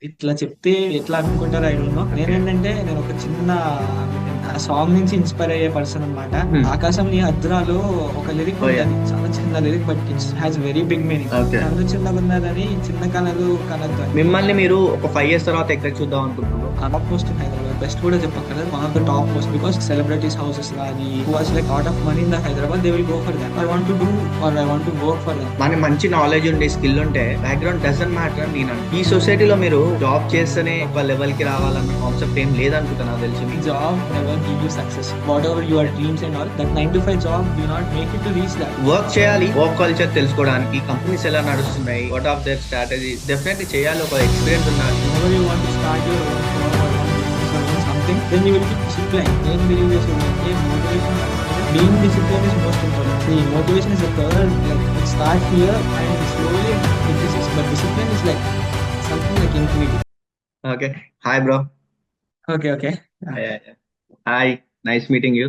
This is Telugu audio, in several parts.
ఇట్లా చెప్తే ఎట్లా అనుకుంటారో ఐ డోంట్ నో. ఓకే. నేను ఒక చిన్న ఆ సాంగ్ నుంచి ఇన్స్పైర్ అయ్యే పర్సన్ అన్నమాట. ఆకాశం నీ హద్దురాలో ఒక లిరిక్ ఓ యా. ఉంటది, చాలా చిన్న lyric, but it's has very big meaning. Okay. కన్ను చిన్నగున్నదని చిన్న కళలు కనద్దు అని. మిమ్మల్ని మీరు ఒక 5 years తర్వాత ఎక్కడ చూద్దాం అనుకుంటున్నారు? Top post in Hyderabad, best కూడా చెప్పక్కర్లేదు, one of the top post, because celebrities houses కానీ who has like lot of money in the Hyderabad, they will go for that. I want to do or I want to work for that. మన మంచి నాలెడ్జ్ ఉండే స్కిల్ ఉంటే బ్యాక్గ్రౌండ్ డజన్ మ్యాటర్ అని నేను ఈ సొసైటీలో మీరు జాబ్ చేస్తేనే ఒక లెవెల్ కి రావాలన్న కాన్సెప్ట్ ఏం లేదనుకుంటా నాకు తెలిసి మీకు. Job never give you success. Whatever your dreams and all, that 9 to 5 job do not make it to reach that. Work చేయాలి, వర్క్ కల్చర్ తెలుసుకోవడానికి, కంపెనీస్ ఎలా నడుస్తున్నాయి, what of their strategy definitely చేయాలి, ఒక ఎక్స్పీరియన్స్ ఉండాలి. Whenever you want to start your own firm or want to business or own something, then you will be disciplined. Then believe this will be motivation. Being disciplined is most important. See, motivation is a third, like it starts here and slowly increases. But discipline is like something like infinity. Okay. Hi bro. Okay, okay. Yeah. Hi. Nice meeting you.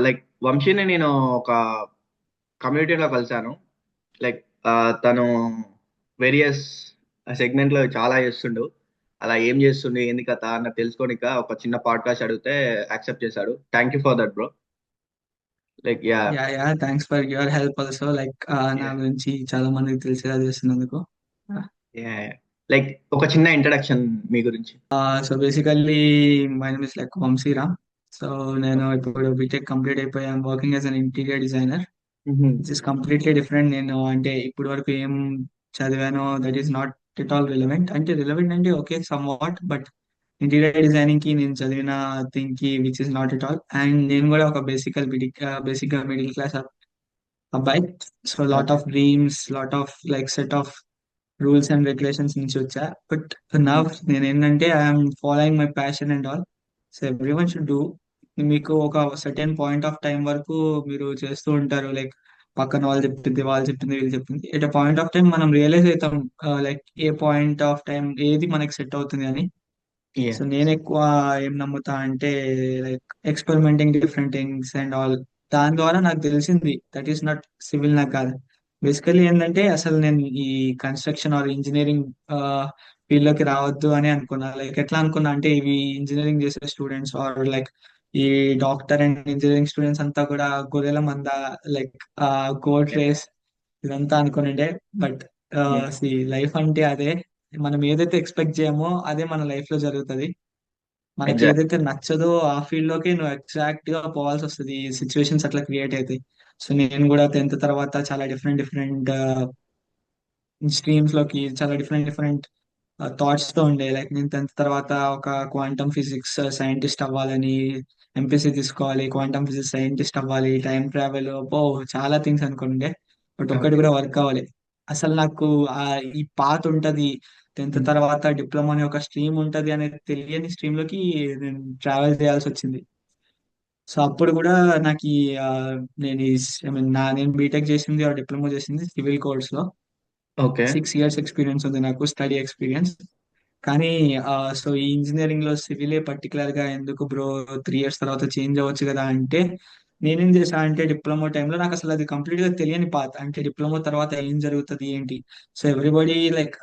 Like వంశీని నేను ఒక కమ్యూనిటీలో కలిసాను. లైక్ తను వేరియస్ సెగ్మెంట్ లో చాలా చేస్తుండు. అలా ఏం చేస్తుండు, ఏంది కథ అన్న తెలుసుకోనిక ఒక చిన్న పాడ్కాస్ట్ అడిగితే యాక్సెప్ట్ చేశాడు. Thank you for that bro. Like yeah. Yeah, yeah. Thanks for your help also. Like, నా గురించి చాలా మందికి తెలిసేలా చేస్తున్నందుకు. లైక్ ఒక చిన్న ఇంట్రడక్షన్ మీ గురించి. So basically my name is like Vamshiram. So నేను ఇప్పుడు బీటెక్ కంప్లీట్ అయిపోయాను, working as an interior designer. It's is completely different. నేను అంటే ఇప్పటి వరకు ఏం చదివానో that is not at all relevant. అంటే రిలవెంట్ అంటే okay somewhat, but interior designing కి నేను చదివిన థింగ్ కి which is not at all. And నేను కూడా ఒక బేసిక్ గా మిడిల్ క్లాస్ అబ్బాయి. So lot okay. Of dreams, lot of like set of rules and regulations నుంచి వచ్చా. బట్ నా నేను ఏంటంటే I'm following my passion and all. So every one should do. మీకు ఒక సర్టెన్ పాయింట్ ఆఫ్ టైం వరకు మీరు చేస్తూ ఉంటారు, లైక్ పక్కన వాళ్ళు చెప్పింది వీళ్ళు చెప్పింది. At a point of time మనం రియలైజ్ అవుతాం, like A point of time ఏది మనకి సెట్ అవుతుంది అని. సో నేను ఎక్కువ ఏం నమ్ముతా అంటే like experimenting different things and all. దాని ద్వారా నాకు తెలిసింది దట్ ఈస్ నాట్ సివిల్ నాకు కాదు. బేసికలీ ఏంటంటే అసలు నేను ఈ కన్స్ట్రక్షన్ ఆర్ ఇంజనీరింగ్ ఫీల్డ్ లోకి రావద్దు అని అనుకున్నా. లైక్ ఎట్లా అనుకున్నా అంటే ఇవి ఇంజనీరింగ్ చేసే స్టూడెంట్స్ ఆర్ లైక్ ఈ డాక్టర్ అండ్ ఇంజనీరింగ్ స్టూడెంట్స్ అంతా కూడా గొర్రెల మంద, లైక్ గోట్ రేస్ ఇదంతా అనుకునిండే. బట్ లైఫ్ అంటే అదే, మనం ఏదైతే ఎక్స్పెక్ట్ చేయమో అదే మన లైఫ్ లో జరుగుతుంది. మనకి ఎగ్జాక్ట్. ఏదైతే నచ్చదో ఆ ఫీల్డ్ లోకి నువ్వు ఎగ్జాక్ట్ గా పోవాల్సి వస్తుంది, సిచ్యువేషన్స్ అట్లా క్రియేట్ అవుతాయి. సో నేను కూడా 10th తర్వాత చాలా డిఫరెంట్ డిఫరెంట్ స్ట్రీమ్స్ లోకి, చాలా డిఫరెంట్ డిఫరెంట్ థాట్స్ తో ఉండే. లైక్ నేను 10th తర్వాత ఒక క్వాంటమ్ ఫిజిక్స్ సైంటిస్ట్ అవ్వాలని, ఎంపీసీ తీసుకోవాలి, క్వాంటమ్ ఫిజిక్స్ సైంటిస్ట్ అవ్వాలి, టైం ట్రావెల్, చాలా థింగ్స్ అనుకుండే. బట్ ఒక్కటి ఓకే. కూడా వర్క్ అవ్వాలి. అసలు నాకు ఆ ఈ పాత్ ఉంటది, 10th తర్వాత డిప్లొమా అనే ఒక స్ట్రీమ్ ఉంటది అనేది తెలియని స్ట్రీమ్ లోకి నేను ట్రావెల్ చేయాల్సి వచ్చింది. సో అప్పుడు కూడా నాకు ఆ, ఐ మీన్ నేను బీటెక్ చేసింది ఆ డిప్లొమా చేసింది సివిల్ కోర్స్ లో. ఓకే. 6 years ఎక్స్పీరియన్స్ ఉంది నాకు, స్టడీ ఎక్స్పీరియన్స్. కానీ సో ఈ ఇంజనీరింగ్ లో సివిలే పర్టికులర్ గా ఎందుకు బ్రో, 3 years తర్వాత చేంజ్ అవ్వచ్చు కదా అంటే, నేనేం చేశా అంటే డిప్లొమా టైంలో నాకు అసలు అది కంప్లీట్ గా తెలియని పాత్, అంటే డిప్లొమా తర్వాత ఏం జరుగుతుంది ఏంటి. సో ఎవ్రీబడి లైక్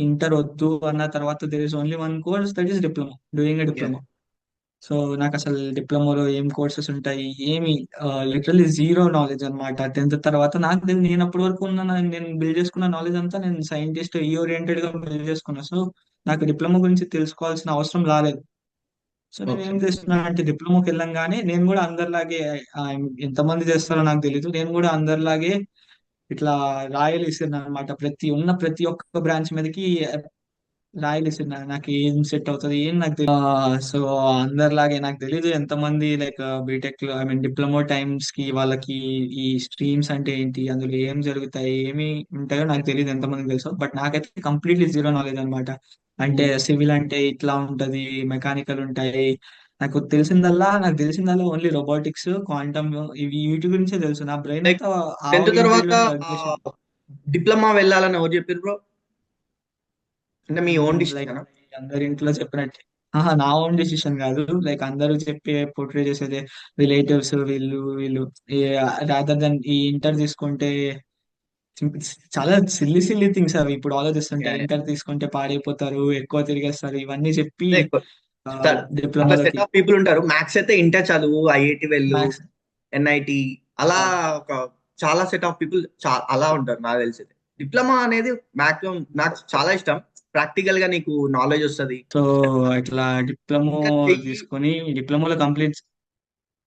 ఇంటర్ వద్దు అన్న తర్వాత there is only one course, that is diploma, doing a diploma. So నాకు అసలు డిప్లొమాలో ఏం కోర్సెస్ ఉంటాయి ఏమి, లిటరల్లీ జీరో నాలెడ్జ్ అనమాట. 10th తర్వాత నాకు నేను అప్పటి వరకు నేను బిల్డ్ చేసుకున్న నాలెడ్జ్ అంతా నేను సైంటిస్ట్ ఈ ఓరియంటెడ్ గా బిల్డ్ చేసుకున్నా. సో నాకు డిప్లొమా గురించి తెలుసుకోవాల్సిన అవసరం రాలేదు. సో నేను ఓకే. ఏం చేస్తున్నా అంటే డిప్లొమాకి వెళ్ళంగానే నేను కూడా అందరిలాగే, ఆ, ఎంతమంది చేస్తారో నాకు తెలియదు, నేను కూడా అందరిలాగే ఇట్లా రాయలు ఇస్తున్నాను అనమాట, ప్రతి ఒక్క బ్రాంచ్ మీదకి రాయలేసిన నాకు ఏం సెట్ అవుతుంది ఏం నాకు తెలియదు. సో అందరిలాగే నాకు తెలీదు ఎంతమంది లైక్ బీటెక్ లో, ఐ మీన్ డిప్లొమా టైమ్స్ కి వాళ్ళకి ఈ స్ట్రీమ్స్ అంటే ఏంటి, అందులో ఏం జరుగుతాయి ఏమి ఉంటాయో నాకు తెలియదు ఎంతమందికి తెలుసు. బట్ నాకైతే కంప్లీట్లీ జీరో నాలెడ్జ్ అనమాట. అంటే సివిల్ అంటే ఇట్లా ఉంటది, మెకానికల్ ఉంటాయి. నాకు తెలిసిందల్లా ఓన్లీ రోబోటిక్స్, క్వాంటమ్, ఇవి వీటి గురించే తెలుసు. నా బ్రెయిన్ లైక్ అంతా ఆ 10th ఓరియంటెడ్ తర్వాత లోనే వర్క్ చేసింది. డిప్లొమా వెళ్ళాలని ఎవరు చెప్పారు బ్రో? అంటే మీ ఓన్ లైక్ డిసిషన్? అందరి ఇంట్లో చెప్పినట్టు, నా ఓన్ డిసిషన్ కాదు, లైక్ అందరూ చెప్పే పోర్ట్రే చేసేదే, రిలేటివ్స్ వీళ్ళు వీళ్ళు రాదర్ దెన్ ఈ ఇంటర్ తీసుకుంటే చాలా సిల్లీ సిల్లీ థింగ్స్ అవి ఇప్పుడు ఆలోచిస్తుంటే. Yeah, yeah. ఇంటర్ తీసుకుంటే పాడైపోతారు, ఎక్కువ తిరిగేస్తారు, ఇవన్నీ చెప్పి అదే ఎక్కువ అట్లా సెట్ డిప్లొమాలోకి ఆఫ్ పీపుల్ ఉంటారు. మ్యాథ్స్ అయితే ఇంటర్ చదువు, ఐఐటి వెళ్ళు, మ్యాథ్స్. ఎన్ఐటి, అలా ఒక చాలా సెట్ ఆఫ్ పీపుల్ అలా ఉంటారు నాకు తెలిసి. డిప్లొమా అనేది మాక్సిమం నాకు చాలా ఇష్టం. ప్రాక్టికల్ గా నీకు నాలెడ్జ్ వస్తుంది. సో ఇట్లా డిప్లొమో ఇంకా చెయ్యి, తీసుకొని డిప్లొమోలో కంప్లీట్.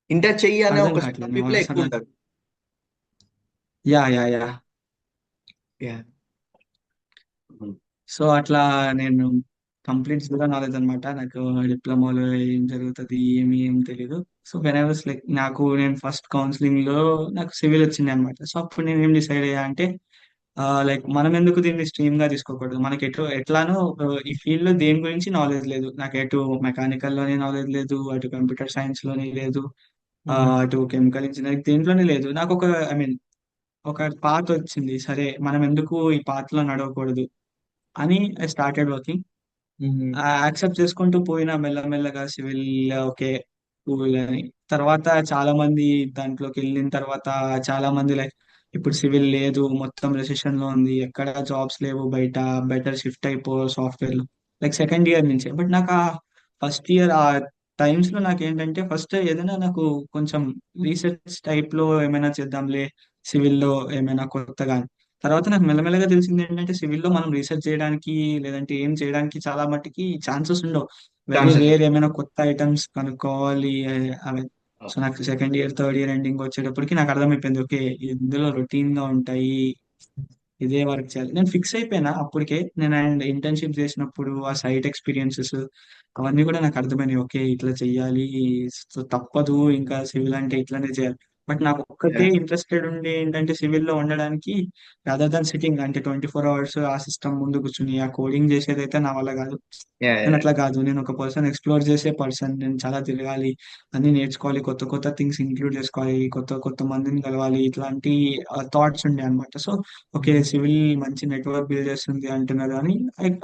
ఇంటర్ చెయ్యి అనే అర్థం ఒక సెట్ కావట్లేదు ఆఫ్ నువ్వు పీపుల్ ఎక్కువ అసలు. ఉంటారు. Yeah yeah yeah. Yeah. So అట్లా నేను కంప్లీట్ జీరో నాలెడ్జ్ అనమాట నాకు. డిప్లొమాలో ఏం జరుగుతుంది ఏం తెలియదు. So when I was like, నేను ఫస్ట్ కౌన్సిలింగ్ లో నాకు సివిల్ వచ్చింది అనమాట. సో అప్పుడు నేను ఏం డిసైడ్ అయ్యా అంటే, లైక్ మనం ఎందుకు దీన్ని స్ట్రీమ్ గా తీసుకోకూడదు. మనకి ఎట్లానో ఈ ఫీల్డ్ లో దేని గురించి నాలెడ్జ్ లేదు. నాకు ఎటు మెకానికల్ లోనే నాలెడ్జ్ లేదు, అటు కంప్యూటర్ సైన్స్ లోనే లేదు, Mhm. అటు కెమికల్ ఇంజనీరింగ్ దేంట్లోనే లేదు. నాకు ఒక ఐ మీన్ ఒక పాత్ వచ్చింది. సరే మనం ఎందుకు ఈ పాత్ లో నడవకూడదు అని I started working. Mhm. Accept చేసుకుంటూ పోయినా మెల్లమెల్లగా సివిల్. ఓకే, కూల్ అని. తర్వాత చాలా మంది దాంట్లోకి వెళ్ళిన తర్వాత చాలా మంది లైక్, ఇప్పుడు సివిల్ లేదు, మొత్తం రెసిషన్ లో ఉంది, ఎక్కడ జాబ్స్ లేవు బయట, బెటర్ షిఫ్ట్ అయిపో సాఫ్ట్వేర్ లో. లైక్ సెకండ్ ఇయర్ నుంచే. బట్ నాకు ఆ ఫస్ట్ ఇయర్ ఆ టైమ్స్ లో నాకు ఏంటంటే, ఫస్ట్ ఏదైనా నాకు కొంచెం రీసెర్చ్ టైప్ లో ఏమైనా చేద్దాంలే సివిల్ లో, ఏమైనా కొత్తగా. తర్వాత నాకు మెల్లమెల్లగా తెలిసింది ఏంటంటే, సివిల్లో మనం రీసెర్చ్ చేయడానికి లేదంటే ఏం చేయడానికి చాలా మట్టుకి ఛాన్సెస్ ఉండవు. Very chances. రేర్ ఏమైనా కొత్త ఐటమ్స్ కనుక్కోవాలి అవి. సో నాకు second year third year ending వచ్చేటప్పటికి నాకు అర్థమైపోయింది, ఓకే ఇందులో రొటీన్ గా ఉంటాయి, ఇదే వర్క్ చేయాలి. నేను ఫిక్స్ అయిపోయినా అప్పటికే. నేను అండ్ ఇంటర్న్షిప్ చేసినప్పుడు ఆ సైట్ ఎక్స్పీరియన్సెస్ అవన్నీ కూడా నాకు అర్థమైనాయి. ఓకే ఇట్లా చెయ్యాలి, సో తప్పదు, ఇంకా సివిల్ అంటే ఇట్లానే చేయాలి. బట్ నాకు ఒక్కటే Yeah. ఇంట్రెస్టెడ్ ఉండి ఏంటంటే, సివిల్ లో ఉండడానికి, రాదర్ దాన్ సిట్టింగ్ అంటే 24 hours ఆ సిస్టమ్ ముందు కూర్చుని ఆ కోడింగ్ చేసేదైతే నా వల్ల కాదు. Yeah, నేను yeah. అట్లా కాదు, నేను ఒక పర్సన్, ఎక్స్ప్లోర్ చేసే పర్సన్. నేను చాలా తిరగాలి, అన్ని నేర్చుకోవాలి, కొత్త కొత్త థింగ్స్ ఇంక్లూడ్ చేసుకోవాలి, కొత్త కొత్త మందిని కలవాలి, ఇట్లాంటి థాట్స్ ఉండే అనమాట. So okay Mhm. సివిల్ మంచి నెట్వర్క్ బిల్డ్ చేస్తుంది అంటున్నారు అని,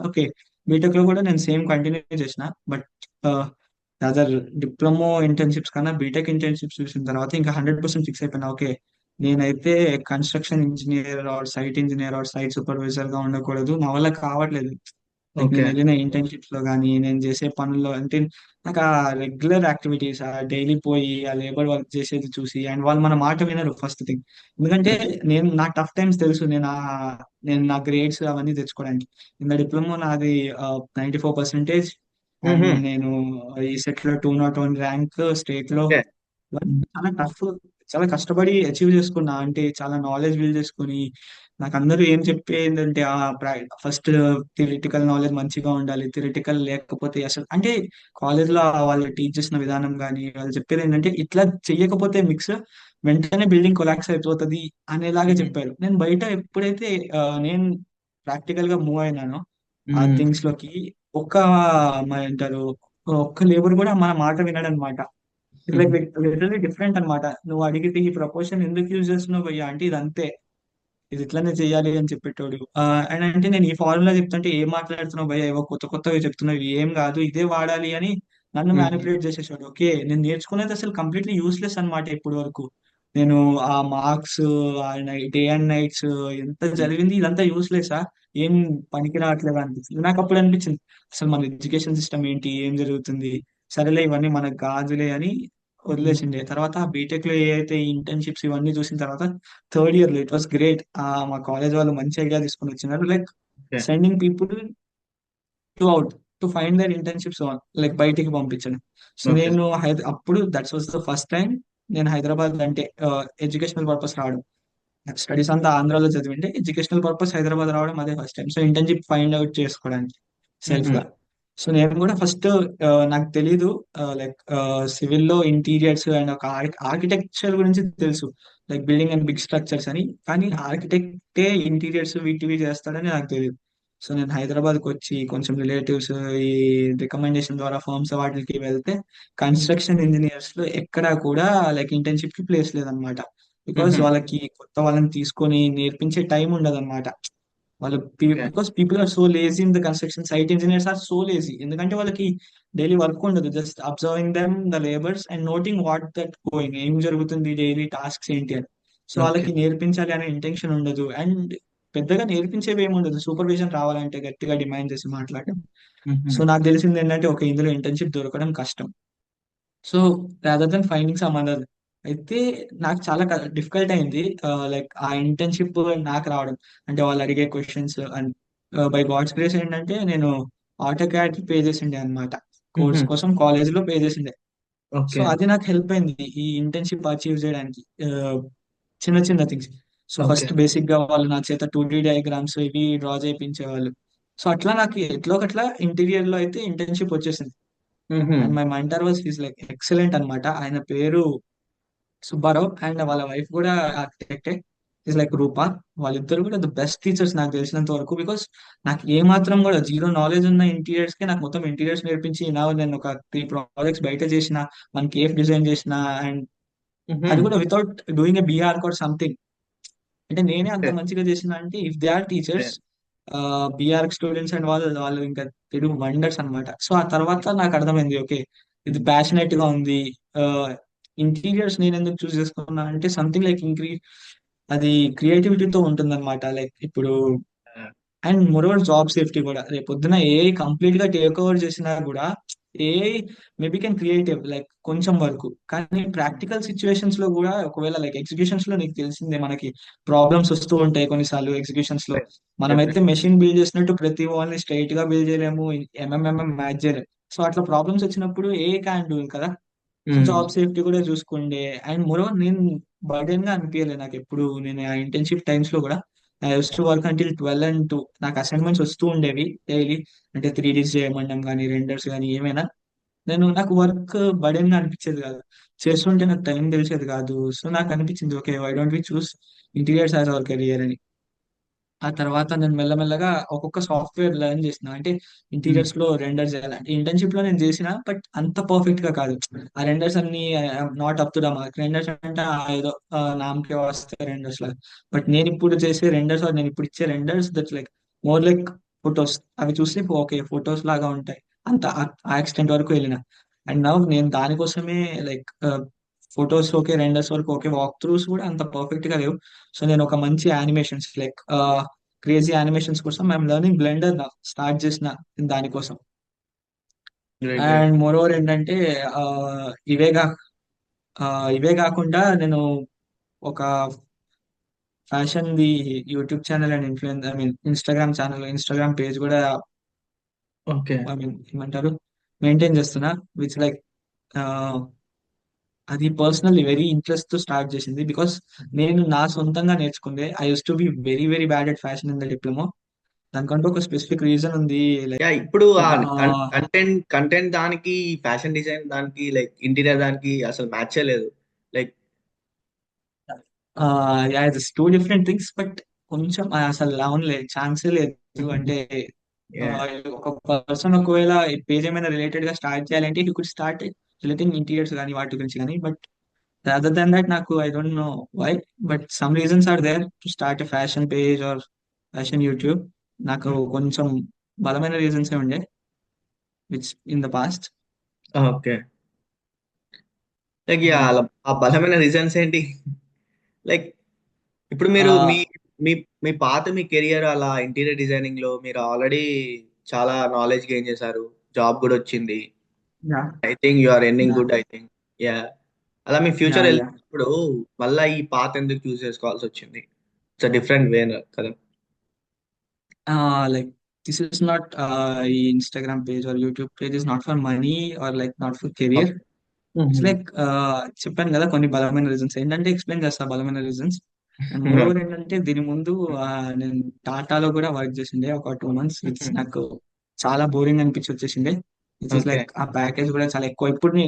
ఓకే బీటెక్ లో కూడా నేను సేమ్ కంటిన్యూ చేసిన. బట్ అదర్ డిప్లొమో ఇంటర్న్షిప్స్ కన్నా బీటెక్ ఇంటర్న్షిప్స్ చూసిన తర్వాత ఇంకా 100% ఫిక్స్ అయిపోయినా. ఓకే నేనైతే construction engineer or site engineer or site supervisor గా ఉండకూడదు, నా వల్ల కావట్లేదు. లైక్ నేను Okay. వెళ్ళిన ఇంటర్న్షిప్స్ లో కానీ నేను చేసే పనుల్లో అంటే, నాకు ఆ రెగ్యులర్ యాక్టివిటీస్, ఆ డైలీ పోయి ఆ లేబర్ వర్క్ చేసేది చూసి, అండ్ వాళ్ళు మన మాట వినరు ఫస్ట్ థింగ్. ఎందుకంటే నేను నా టఫ్ టైమ్స్ తెలుసు, నేను నా గ్రేడ్స్ అవన్నీ తెచ్చుకోవడానికి. ఇన్ డిప్లొమా నాది 94%. And Mhm. నేను ఈ సెట్ లో 201 ర్యాంక్ స్టేట్ లో. Okay. చాలా టఫ్, చాలా కష్టపడి అచీవ్ చేసుకున్నా. అంటే చాలా నాలెడ్జ్ బిల్డ్ చేసుకుని, నాకు అందరూ ఏం చెప్పేందంటే, ఫస్ట్ థియరిటికల్ నాలెడ్జ్ మంచిగా ఉండాలి, థియరిటికల్ లేకపోతే అసలు అంటే కాలేజ్ లో వాళ్ళు టీచ్ చేసిన విధానం కానీ వాళ్ళు చెప్పేది ఏంటంటే, ఇట్లా చెయ్యకపోతే మిక్స్ వెంటనే బిల్డింగ్ కొలాక్స్ అయిపోతుంది అనేలాగా Mhm. చెప్పారు. నేను బయట ఎప్పుడైతే నేను ప్రాక్టికల్ గా మూవ్ అయినానో ఆ Mhm. థింగ్స్ లోకి, ఒక్క ఏమంటారు, ఒక్క లేబర్ కూడా మన మాట వినడనమాట. Like Mhm. లిటరలీ డిఫరెంట్ అన్నమాట. నువ్వు అడిగితే ఈ ప్రపోర్షన్ ఎందుకు యూజ్ చేస్తున్నావు భయ్యా అంటే, ఇది అంతే, ఇది ఇట్లానే చేయాలి అని చెప్పేటోడు. అండ్ అంటే నేను ఈ ఫార్ములా చెప్తుంటే, ఏం మాట్లాడుతున్నావు భయ్యా, ఏవో కొత్త కొత్తగా చెప్తున్నావు, ఏం కాదు ఇదే వాడాలి అని నన్ను Mhm. మ్యానిపులేట్ చేసేసాడు. ఓకే నేను నేర్చుకునేది అసలు కంప్లీట్లీ యూస్లెస్ అన్నమాట ఇప్పటి వరకు. నేను ఆ మార్క్స్, ఆ డే అండ్ నైట్స్ ఎంత చదివింది ఇదంతా యూస్లెస్సా, ఏం పనికి రావట్లేదు అనిపించింది నాకు. అప్పుడు అనిపించింది అసలు మన ఎడ్యుకేషన్ సిస్టమ్ ఏంటి, ఏం జరుగుతుంది, సరేలే ఇవన్నీ మనకు కాదులే అని Mhm. వదిలేసిండే. తర్వాత బీటెక్ లో ఏ అయితే ఇంటర్న్షిప్స్ ఇవన్నీ చూసిన తర్వాత థర్డ్ ఇయర్ లో ఇట్ వాస్ గ్రేట్. మా కాలేజ్ వాళ్ళు మంచి ఐడియా తీసుకొని వచ్చినారు, like Okay. Sending people to out to find their internships on, like బయటికి పంపించడం. So Okay. నేను అప్పుడు that's was the first time నేను హైదరాబాద్ అంటే ఎడ్యుకేషనల్ పర్పస్ రావడం. స్టడీస్ అంతా ఆంధ్రాలో చదివింటే ఎడ్యుకేషనల్ పర్పస్ హైదరాబాద్ రావడం అదే first time. So internship find out చేసుకోవడానికి సెల్ఫ్ Mhm. గా. సో నేను కూడా ఫస్ట్ నాకు తెలీదు, లైక్ సివిల్ లో ఇంటీరియర్స్ అండ్ ఒక ఆర్కిటెక్చర్ గురించి తెలుసు, like building and big structures అని. కానీ ఆర్కిటెక్టే ఇంటీరియర్స్ వీటివి చేస్తాడని నాకు తెలియదు. సో నేను హైదరాబాద్ కి వచ్చి కొంచెం రిలేటివ్స్ ఈ రికమెండేషన్ ద్వారా ఫర్మ్స్ వాటికి వెళ్తే, కన్స్ట్రక్షన్ ఇంజనీర్స్ లో ఎక్కడా కూడా లైక్ ఇంటర్న్షిప్ కి ప్లేస్ లేదనమాట. Because Mhm. వాళ్ళకి కొత్త వాళ్ళని తీసుకొని నేర్పించే టైం ఉండదు అనమాట. వాళ్ళు Okay. Because people are so lazy in the construction site, engineers are so lazy. ఎందుకంటే వాళ్ళకి డైలీ వర్క్ ఉండదు, just observing them the labours and noting what that going, ఏం జరుగుతుంది, డైలీ టాస్క్స్ ఏంటి అని. So okay. వాళ్ళకి నేర్పించాలి అనే ఇంటెన్షన్ ఉండదు. అండ్ పెద్దగా నేర్పించేవి ఏమి ఉండదు. సూపర్విజన్ రావాలంటే గట్టిగా డిమాండ్ చేసి మాట్లాడడం. సో నాకు తెలిసింది ఏంటంటే ఇందులో ఇంటర్న్షిప్ దొరకడం కష్టం. So rather than finding some other, అయితే నాకు చాలా డిఫికల్ట్ అయింది లైక్ ఆ ఇంటర్న్షిప్ నాకు రావడం. అంటే వాళ్ళు అడిగే questions and by God's grace ఏంటంటే నేను ఆటో క్యాడ్ పే చేసిండే అనమాట. కోర్స్ కోసం కాలేజ్ లో పే చేసిండే. So okay. అది నాకు హెల్ప్ అయింది ఈ ఇంటర్న్షిప్ అచీవ్ చేయడానికి. చిన్న చిన్న things. So okay. First basic గా వాళ్ళు నా చేత 2D డయాగ్రామ్స్ ఇవి డ్రా చేయించేవాళ్ళు. సో అట్లా నాకు ఎట్లో ఒకట్లా ఇంటీరియర్ లో అయితే ఇంటర్న్షిప్ వచ్చేసింది. And my mentor was is like excellent అన్నమాట. ఆయన పేరు సుబ్బారావు అండ్ వాళ్ళ వైఫ్ కూడా ఆర్కిటెక్టే, ఇస్ లైక్ రూపా. వాళ్ళిద్దరు కూడా ద బెస్ట్ టీచర్స్ నాకు తెలిసినంత వరకు. బికాస్ నాకు ఏ మాత్రం కూడా జీరో నాలెడ్జ్ ఉన్న ఇంటీరియర్స్ కి నాకు మొత్తం ఇంటీరియర్స్ నేర్పించి నా నేను ఒక 3 ప్రాజెక్ట్స్ బయట చేసిన, 1 కేఫ్ డిజైన్ చేసిన. అండ్ అది కూడా without doing a BR or something. అంటే నేనే అంత ఓకే. మంచిగా చేసిన అంటే if they are teachers, BR students and వాళ్ళు వాళ్ళు ఇంకా తెలుగు వండర్స్ అన్నమాట. సో ఆ తర్వాత నాకు అర్థమైంది, ఓకే ఇది ప్యాషనేట్ గా ఉంది. ఇంటీరియర్స్ నేను ఎందుకు చూస్ చేసుకున్నా అంటే సంథింగ్ లైక్ అది క్రియేటివిటీతో ఉంటుందన్నమాట. లైక్ ఇప్పుడు అండ్ మోరోవర్ జాబ్ సేఫ్టీ కూడా. రేపు పొద్దున ఏ కంప్లీట్ గా టేక్ ఓవర్ చేసినా కూడా ఏ మేబీ కెన్ క్రియేటివ్ లైక్ కొంచెం వరకు, కానీ ప్రాక్టికల్ సిచ్యువేషన్స్ లో కూడా ఒకవేళ లైక్ ఎగ్జిక్యూషన్స్ లో నీకు తెలిసిందే మనకి ప్రాబ్లమ్స్ వస్తూ ఉంటాయి కొన్నిసార్లు ఎగ్జిక్యూషన్స్ లో. మనమైతే డెఫినెట్. మెషిన్ బిల్డ్ చేసినట్టు ప్రతి వాళ్ళని స్ట్రైట్ గా బిల్డ్ చేయలేము, మ్యాచ్ చేయలేము. సో అట్లా ప్రాబ్లమ్స్ వచ్చినప్పుడు ఏ క్యాన్ డూ కదా. సో జాబ్ సేఫ్టీ కూడా చూసుకోండి. అండ్ మోరోవర్ నేను బర్డెన్ గా అనిపించలేదు నాకు ఎప్పుడు. నేను ఆ ఇంటర్న్షిప్ టైమ్స్ లో కూడా I use to work until 12 and 2. నాకు అసైన్మెంట్స్ వస్తూ ఉండేవి డైలీ. అంటే 3Ds చేయమనడం కానీ రెండర్స్ కానీ ఏమైనా. నాకు వర్క్ బర్డెన్ గా అనిపించేది కాదు. చేస్తుంటే నాకు టైం తెలిసేది కాదు. సో నాకు అనిపించింది, okay why don't we choose interiors as our career అని. ఆ తర్వాత నేను మెల్లమెల్లగా ఒక్కొక్క సాఫ్ట్వేర్ లెర్న్ చేసిన. అంటే ఇంటీరియర్స్ లో రెండర్ చేయాలి అంటే ఇంటర్న్షిప్ లో నేను చేసిన, బట్ అంత పర్ఫెక్ట్ గా కాదు. ఆ రెండర్స్ అన్ని not up to the mark. Renders అంటే ఏదో నామకే వస్తే రెండర్స్ లాగా. బట్ నేను ఇప్పుడు చేసే రెండర్స్, నేను ఇప్పుడు ఇచ్చే renders that's like more like photos. అవి చూస్తే ఓకే ఫొటోస్ లాగా ఉంటాయి. అంత ఆ ఎక్స్టెంట్ వరకు వెళ్ళిన. అండ్ నౌ నేను దానికోసమే లైక్ ఫొటోస్ ఓకే, రెండర్స్ వరకు ఓకే, వాక్ త్రూస్ కూడా అంత పర్ఫెక్ట్ గా లేవు. సో నేను ఒక మంచి యానిమేషన్స్ లైక్ క్రేజీ యానిమేషన్స్ కోసం ఐఎమ్ లెర్నింగ్ బ్లెండర్ నా స్టార్ట్ చేసిన దానికోసం. Great, great. And moreover ఏంటంటే ఆ, ఇవే కా ఆ, ఇవే కాకుండా నేను ఒక fashion the YouTube channel and influence I mean Instagram page కూడా ఓకే. ఐ మీన్ ఏమంటారు మెయింటైన్ చేస్తున్నా. విచ్ లైక్ అది పర్సనల్లీ వెరీ ఇంట్రెస్ట్ తో స్టార్ట్ చేసింది. బికాస్ నేను నా సొంతంగా నేర్చుకుందే. I use to be very very bad at fashion in the diploma. దానికంటే ఒక స్పెసిఫిక్ రీజన్ ఉంది. లైక్ యా, ఇప్పుడు ఆ కంటెంట్ దానికి, ఫ్యాషన్ డిజైన్ దానికి, లైక్ ఇంటీరియర్ దానికి అసలు మ్యాచ్ లేదు. Like two different things. But కొంచెం అసలు అవునులే ఛాన్సే లేదు. అంటే ఆ, ఒక పర్సన్ ఒకవేళ పేజ్ ఏమైనా రిలేటెడ్ గా స్టార్ట్ చేయాలంటే you could start relating interiors కానీ వాటి గురించి కానీ. బట్ అదర్ దాన్ దట్ నాకు I don't know why, but some reasons are there to start a fashion page or fashion YouTube. నాకు కొంచెం బలమైన రీజన్స్ ఉండే which in the past. Okay. Like yeah, ఆ బలమైన రీజన్స్ ఏంటి? లైక్ ఇప్పుడు మీరు మీ మీ మీ కెరియర్ అలా ఇంటీరియర్ డిజైనింగ్ లో మీరు ఆల్రెడీ చాలా నాలెడ్జ్ గెయిన్ చేశారు. జాబ్ కూడా వచ్చింది. Yeah I think you are earning yeah good, I think. Yeah. అలా మీ యా ఫ్యూచర్ యా వెళ్తున్నప్పుడు మళ్ళీ ఈ పాత్ ఎందుకు చూస్ చేసుకోవాల్సి వచ్చింది? ఇట్స్ డిఫరెంట్ వే కదా. లైక్ దిస్ ఇస్ నాట్ ఈ Instagram page or YouTube page is not for money are like not for career. It's like చెప్పాను కదా కొన్ని బలమైన రీజన్స్ ఏంటంటే ఎక్స్ప్లెయిన్ చేస్తా బలమైన రీజన్స్. అండ్ మోర్ ఓవర్ ఏంటంటే దీని ముందు నేను టాటాలో కూడా వర్క్ చేసిండే ఒక 2 months, విచ్ నాకు చాలా బోరింగ్ అనిపించి వచ్చేసిండే. Which is okay. లైక్ ఆ ప్యాకేజ్ కూడా చాలా ఎక్కువ.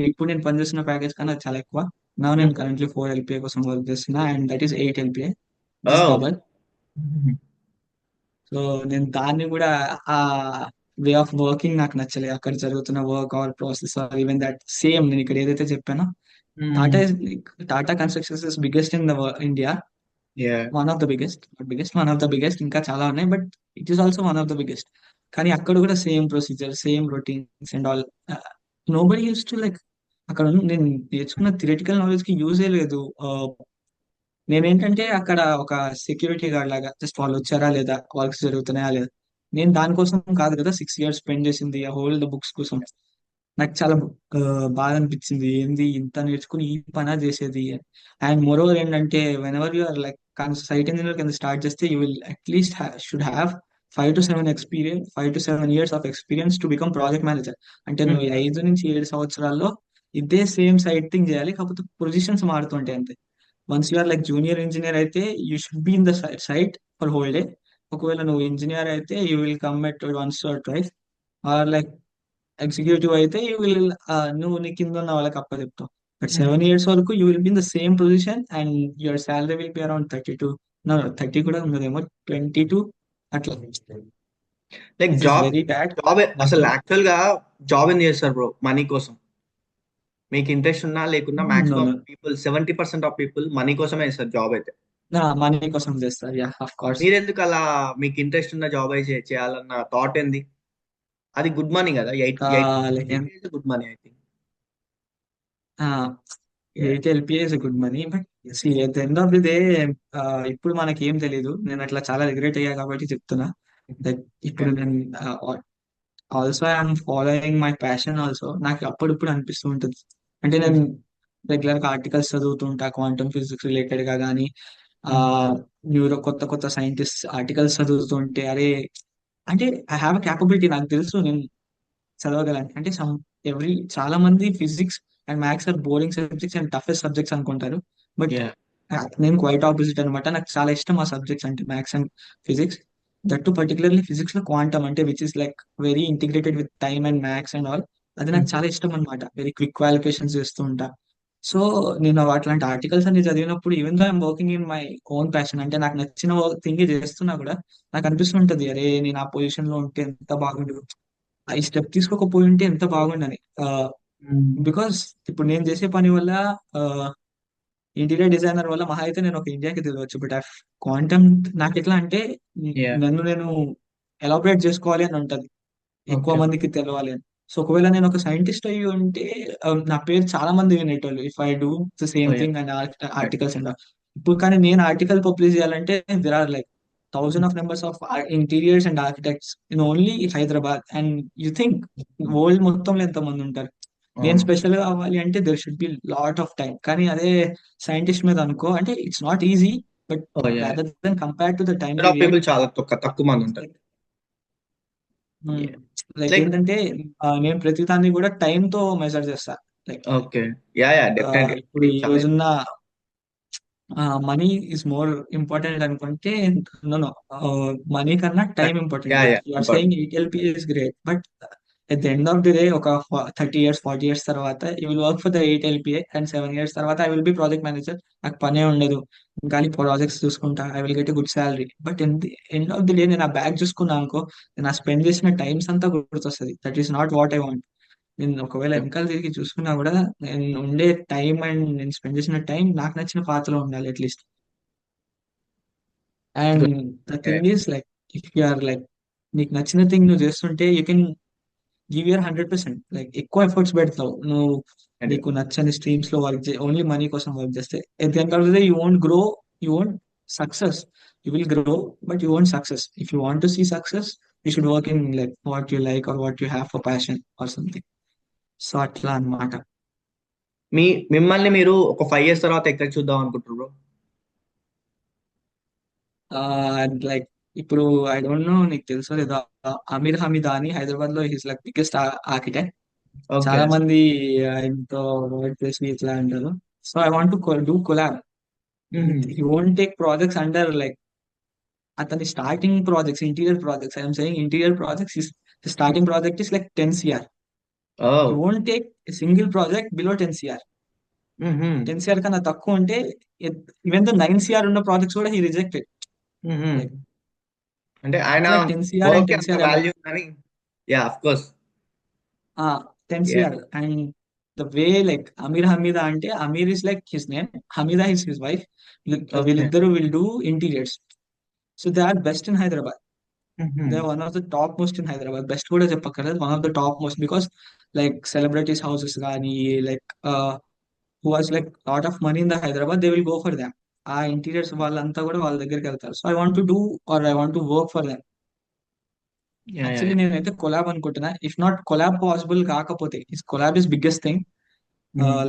ఇప్పుడు నేను పనిచేస్తున్న ప్యాకేజ్ కన్నా అది చాలా ఎక్కువ. నా నేను కరెంట్లీ 4 LPA కోసం వర్క్ చేస్తున్నా and that is 8 LPA, just oh. Double. So నేను దాన్ని కూడా ఆ వే ఆఫ్ వర్కింగ్ నాకు నచ్చలేదు. అక్కడ జరుగుతున్న work or process or even that same నేను ఇక్కడ ఏదైతే చెప్పానో. Tata is Tata constructions is biggest in the India. Yeah. One of the biggest, one of the biggest. ఇంకా చాలా ఉన్నాయి but it is also one of the biggest. కానీ అక్కడ కూడా same procedure, same routines and all. Nobody use to like అక్కడ నేను నేర్చుకున్న థియరిటికల్ నాలెడ్జ్ కి యూజే లేదు. నేనేంటంటే అక్కడ ఒక సెక్యూరిటీ గార్డ్ లాగా జస్ట్ వాళ్ళు వచ్చారా లేదా, వర్క్స్ జరుగుతున్నాయా లేదా. నేను దానికోసం కాదు కదా 6 years స్పెండ్ చేసింది ఆ హోల్ ద బుక్స్ కోసం. నాకు చాలా బాధ అనిపించింది, ఏంది ఇంత నేర్చుకుని ఈ పనా చేసేది. అండ్ మోరోవర్ ఏంటంటే whenever you are like site engineer కింద స్టార్ట్ చేస్తే you will at least should have 5 to 7 years of experience to become project manager. అంటే నువ్వు ఈ 5 నుంచి 7 సంవత్సరాల్లో ఇదే సేమ్ సైట్ థింగ్ చేయాలి, కాకపోతే పొజిషన్స్ మారుతుంటాయి అంతే. Once you are like junior engineer అయితే you should be in the site for whole day. ఒకవేళ నువ్వు ఇంజనీర్ అయితే you will come at once or twice. Or like executive అయితే యూ విల్, నువ్వు నీ కింద ఉన్న వాళ్ళకి అప్పచెప్తావు. బట్ 7 years వరకు you will be in the same position and your salary will be around 32. 30 కూడా ఉండదేమో, 22 అట్లా. Like this is job very bad. Job అసలు యాక్చువల్ గా జాబ్ ఎందుకు చేస్తారు బ్రో? మనీ కోసం. మీకు ఇంట్రెస్ట్ ఉన్నా లేకున్నా no maximum no, people 70% of people money కోసమే చేస్తారు జాబ్ అయితే. మనీ కోసం చేస్తారు, యా ఆఫ్ కోర్స్. మీరెందుకు అలా? మీకు ఇంట్రెస్ట్ ఉన్న జాబ్ అయితే చేయాలన్న థాట్ ఏంది? అది గుడ్ మనీ కదా, eight eight like good money I think. 8 LPA is good money, but see at the end of the day ఇప్పుడు మనకి ఏం తెలియదు. నేను అట్లా చాలా రిగ్రెట్ అయ్యా కాబట్టి చెప్తున్నా. లైక్ ఇప్పుడు నేను also I'm following my passion also. నాకు అప్పుడప్పుడు అనిపిస్తూ ఉంటుంది, అంటే నేను రెగ్యులర్ గా ఆర్టికల్స్ చదువుతుంటా క్వాంటమ్ ఫిజిక్స్ రిలేటెడ్ గా కానీ, ఆ న్యూరో కొత్త కొత్త సైంటిస్ట్ ఆర్టికల్స్ చదువుతుంటే అరే, అంటే ఐ హ్యావ్ క్యాపబిలిటీ, నాకు తెలుసు నేను చదవగలను. అంటే చాలా మంది physics and maths are boring subjects and toughest subjects అనుకుంటారు. బట్ నేను క్వైట్ ఆపోజిట్ అనమాట. నాకు చాలా ఇష్టం ఆ సబ్జెక్ట్స్ అంటే maths and physics. That particularly physics లో క్వాంటమ్ అంటే which is like very integrated with time and maths and all. అది నాకు చాలా ఇష్టం అనమాట. వెరీ క్విక్ క్వాలిఫికేషన్స్ చేస్తూ ఉంటా. సో నేను అట్లాంటి ఆర్టికల్స్ అన్ని చదివినప్పుడు even though I'm working in my own passion, అంటే నాకు నచ్చిన థింగ్ చేస్తున్నా కూడా నాకు అనిపిస్తుంటది, అరే నేను ఆ పొజిషన్ లో ఉంటే ఎంత బాగుండు, ఈ స్టెప్ తీసుకోకపోయి ఉంటే ఎంత బాగుండని. బికాస్ ఇప్పుడు నేను చేసే పని వల్ల, ఇంటీరియర్ డిజైనర్ వల్ల మహా అయితే నేను ఒక ఇండియాకి తెలియవచ్చు. బట్ క్వాంటమ్ నాకు ఎట్లా అంటే నన్ను నేను ఎలాబరేట్ చేసుకోవాలి అని ఉంటది, ఎక్కువ ఓకే. మందికి తెలవాలి అని. సో ఒకవేళ నేను ఒక సైంటిస్ట్ అయ్యి ఉంటే నా పేరు చాలా మంది వినేటోళ్ళు, if I do the same thing and articles and. ఇప్పుడు కానీ నేను ఆర్టికల్ పబ్లిష్ చేయాలంటే there are like thousand of numbers of interiors and architects in only Hyderabad. And you think world మొత్తంలో ఎంత మంది ఉంటారు. నేను స్పెషల్ గా అవ్వాలి అంటే there should be lot of time. కానీ అదే సైంటిస్ట్ మీద అనుకో అంటే it's not easy, but rather than compare to the time number of period. People చాలా తక్కువ మంది ఉంటారు. లైక్ లైక్ ఏంటంటే నేను ప్రతి దాన్ని కూడా టైం తో మెజర్ చేస్తా. Like okay. Yeah definitely. ఇప్పుడు ఈ చాలా రోజున్న మనీ ఇస్ మోర్ ఇంపార్టెంట్ అనుకుంటే, నో మనీ కన్నా time important. Like yeah you are important. Saying 8 LP is great, but at the end of the day ఒక 30 years 40 years తర్వాత you will work for the 8 LPA and 7 years తర్వాత I will be project manager. నాకు పనే ఉండదు, కానీ ప్రాజెక్ట్స్ చూసుకుంటా, I will get good salary. But end of the day నేను ఆ బ్యాగ్ చూసుకున్నా అనుకో, నేను ఆ స్పెండ్ చేసిన టైమ్స్ అంతా గుర్తొస్తుంది. That is not what I want. నేను ఒకవేళ వెనకాల తిరిగి చూసుకున్నా కూడా నేను ఉండే టైం అండ్ నేను స్పెండ్ చేసిన టైం నాకు నచ్చిన పాత్రలో ఉండాలి at least. And the thing is like if you are like నీకు నచ్చిన థింగ్ నువ్వు చేస్తుంటే you can give your 100%. Like ఎక్కువ ఎఫర్ట్స్ పెడతావు నువ్వు. నీకు నచ్చని స్ట్రీమ్స్ లో వర్క్ చేయి, ఓన్లీ మనీ కోసం వర్క్ చేస్తే at the end of the day you won't grow, you won't success. You will grow but you won't success. If you want to see success you should work in like what you like or what you have for passion or something. So అట్లా అన్నమాట. మీ మిమ్మల్ని మీరు ఒక 5 years తర్వాత ఎక్కడ చూద్దాం అనుకుంటారు బ్రో? లైక్ ఇప్పుడు ఐ డోంట్ నో నీకు తెలుసో లేదా, అమీర్ హమీదా అని హైదరాబాద్ లో he's like biggest architect. Okay. చాలా మంది ఆయనతో వర్క్ చేసి ఇట్లా అంటారు. So I want to do collab with, he won't take projects under like అతని starting projects interior projects. I'm saying interior projects starting project is like 10 CR. He oh. Won't take single project below 10 CR. 10 CR కన్నా తక్కువ ఉంటే, ఈవెన్ దో 9 CR ఉన్న ప్రాజెక్ట్స్ కూడా హీ రిజెక్టెడ్. లైక్ అంటే ఆయన అట్లా 10 CR అండ్ వర్క్ టెన్ అంత సిఆర్ వాల్యూ ఉందని. Yeah of course. Ten yeah. CR and the way like Amir Hamida అంటే Amir is like his name, Hamida is his wife. Okay. వీళ్ళిద్దరు will do interiors. So they are best in Hyderabad. They are one of the top most in Hyderabad. Best కూడా చెప్పక్కర్లేదు, one of the top most. Because like celebrities houses కానీ, like who has like lot of money in the Hyderabad they will go for them. ఆ ఇంటీరియర్స్ వాళ్ళంతా కూడా వాళ్ళ దగ్గరికి వెళ్తారు. So I want to do or I want to work for them. Yeah yeah actually నేనైతే కొలాబ్ అనుకుంటున్నా. ఇఫ్ నాట్ కొలాబ్ పాసిబుల్ కాకపోతే, is collab is biggest thing.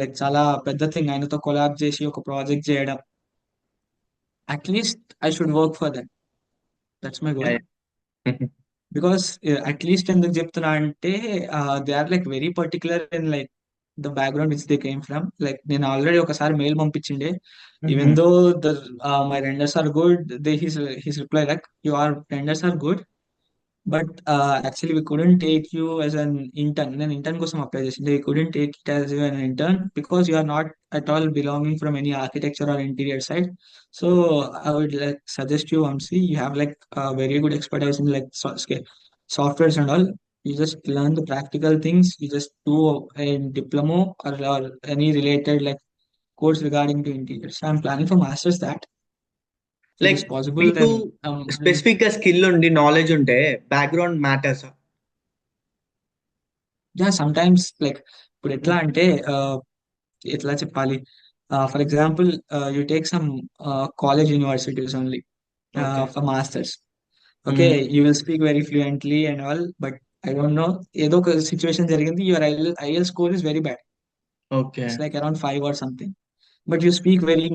Like చాలా పెద్ద థింగ్ ఆయనతో కొలాబ్ చేసి ఒక ప్రాజెక్ట్ చేయడం. At least I should work for them. That's my yeah goal. Yeah. Because at least ఎందుకు చెప్తున్నా అంటే they are like very particular in like the background which they came from. Like నేను ఆల్రెడీ ఒకసారి మెయిల్ పంపించిండే. Even though the my renders are good, they his reply like your renders are good, but actually we couldn't take you as an intern. నేను ఇంటర్న్ కోసం అప్లై చేసింది. We couldn't take it as an intern because you are not at all belonging from any architecture or interior side. So I would like suggest you, Vamsi, you have like very good expertise in like softwares and all. You just learn the practical things. You just do a diploma or any related like course regarding to interiors. I'm planning for masters that. If like it's possible, మీకు then స్పెసిఫిక్ గా స్కిల్ ఉండి నాలెడ్జ్ ఉంటే background matters. yeah, sometimes like ఇప్పుడు ఎట్లా అంటే ఎట్లా చెప్పాలి, for example you take some college universities only okay. For masters. Okay, you will speak very fluently and all, but I don't no, ఏదో ఒక సిచ్యువేషన్ జరిగింది, your IL score is very bad. Okay. It's like around 5 or something, but you speak very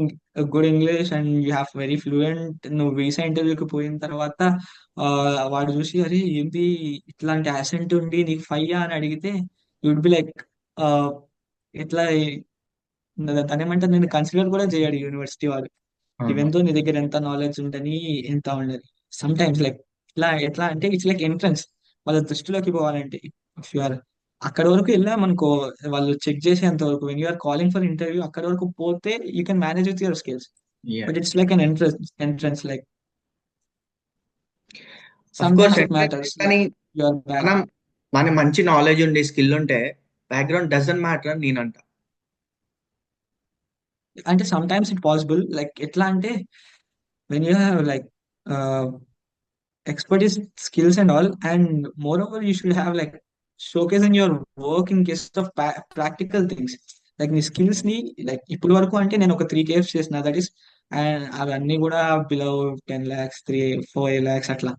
good English and you have very fluent. నువ్వు వీసా ఇంటర్వ్యూకి పోయిన తర్వాత వాడు చూసి అరే ఏంది ఇట్లాంటి యాసెంట్ ఉండి నీకు 5 అని అడిగితే యుడ్ బి లైక్ ఎట్లా దాని ఏమంటారు, నేను కన్సిడర్ కూడా చేయడు యూనివర్సిటీ వాడు. అవును. ఈవెన్ తో నీ దగ్గర ఎంత నాలెడ్జ్ ఉండని ఎంత ఉండదు. సమ్ టైమ్స్ లైక్ ఇట్లా ఎట్లా అంటే ఇట్స్ లైక్ ఎంట్రన్స్. వాళ్ళ దృష్టిలోకి పోవాలంటే ఇఫ్ యు ఆర్ అక్కడ వరకు వెళ్ళామనుకో, వాళ్ళు చెక్ చేసేంత వరకు, when you're calling for interview అక్కడ వరకు పోతే you can manage with your skills. Yeah. But it's like an entrance like of some course times it entrance, matters కానీ లైక్ యువర్ బ్యాక్. మనం మన మంచి నాలెడ్జ్ ఉండి స్కిల్ ఉంటే బ్యాక్గ్రౌండ్ డజంట్ మ్యాటర్ అని నేనంట. అంటే some times it possible, like ఎట్లా అంటే when you have like expertise, skills and all, and moreover you should have like showcasing your work in case of practical things. Like నీ స్కిల్స్ ని లైక్ ఇప్పుడు వరకు అంటే నేను ఒక 3 KFs చేసిన, దట్ ఈస్, అండ్ అవన్నీ కూడా బిలో 10 lakhs, 3-4 lakhs అట్లా.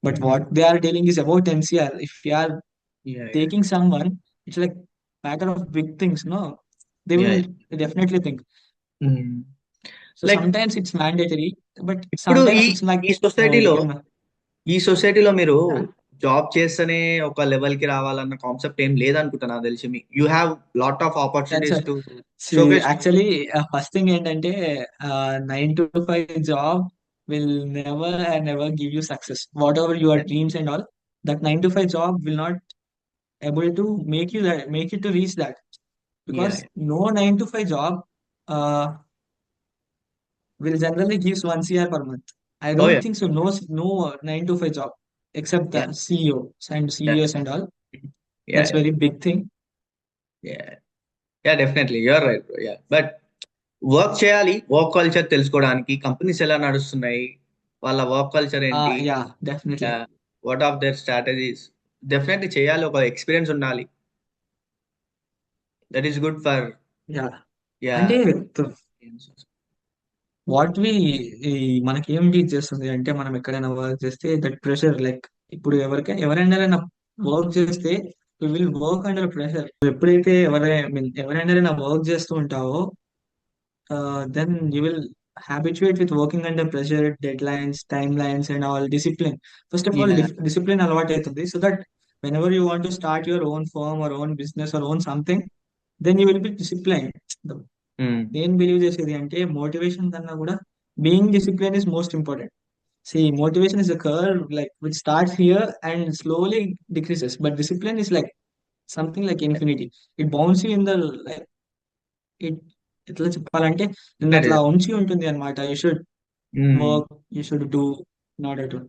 But what they are telling is about NCR. If you are yeah yeah. Taking someone, it's like matter of big things, no, they yeah will yeah. Definitely think. So like sometimes it's mandatory, but ఇప్పుడు సమ్ ఈ టైమ్స్ ఇట్స్ లైక్ ఈ సొసైటీలో యూ కెన్. ఈ సొసైటీలో మీరు జాబ్ చేస్తేనే ఒక లెవెల్ కి రావాలన్న కాన్సెప్ట్ ఏం లేదనుకుంటా నాకు తెలిసి. మీ you have lot of opportunities to showcase. Actually first thing ఏంటంటే 9 to 5 job will never and never give you success whatever your dreams and all. That 9 to 5 job will not able to make you to reach that, yeah because yeah. no 9 to 5 job uh, will generally gives 1 CR per month. I oh don't yeah. think so. No 9 to 5 job except the yeah CEOs and yeah. CEOs and all. Yeah That's very big thing. Yeah. Yeah definitely you're right bro. Yeah but work చేయాలి. వర్క్ కల్చర్ తెలుసుకోవడానికి కంపెనీస్ ఎలా నడుస్తున్నాయి, వాళ్ళ వర్క్ కల్చర్ ఏంటి, Yeah, definitely. What of their strategies, definitely చేయాలి. ఒక ఎక్స్పీరియన్స్ ఉండాలి. That is good for. Yeah. Yeah. అంటే వాట్ వి ఈ మనకి ఏం టీచ్ చేస్తుంది అంటే, మనం ఎక్కడైనా వర్క్ చేస్తే దట్ ప్రెషర్, లైక్ ఇప్పుడు ఎవరైనా వర్క్ చేస్తే విల్ వర్క్ అండర్ ప్రెషర్. ఎప్పుడైతే ఎవరైనా వర్క్ చేస్తూ ఉంటావో, then you will habituate with working under pressure, deadlines, timelines and all, discipline. First of all yeah. Discipline అలవాటు అవుతుంది, so that whenever you want to start your own firm or own business or own something, then you will be discipline. నేను బిలీవ్ చేసేది అంటే మోటివేషన్ కన్నా కూడా being discipline is most important. See, motivation is a curve like which starts here and slowly decreases, but discipline is like something like infinity. It bounces you in the like it ఎట్లా చెప్పాలంటే నిన్ను అట్లా ఉంచి ఉంటుంది అనమాట. You should work, you should do in order to.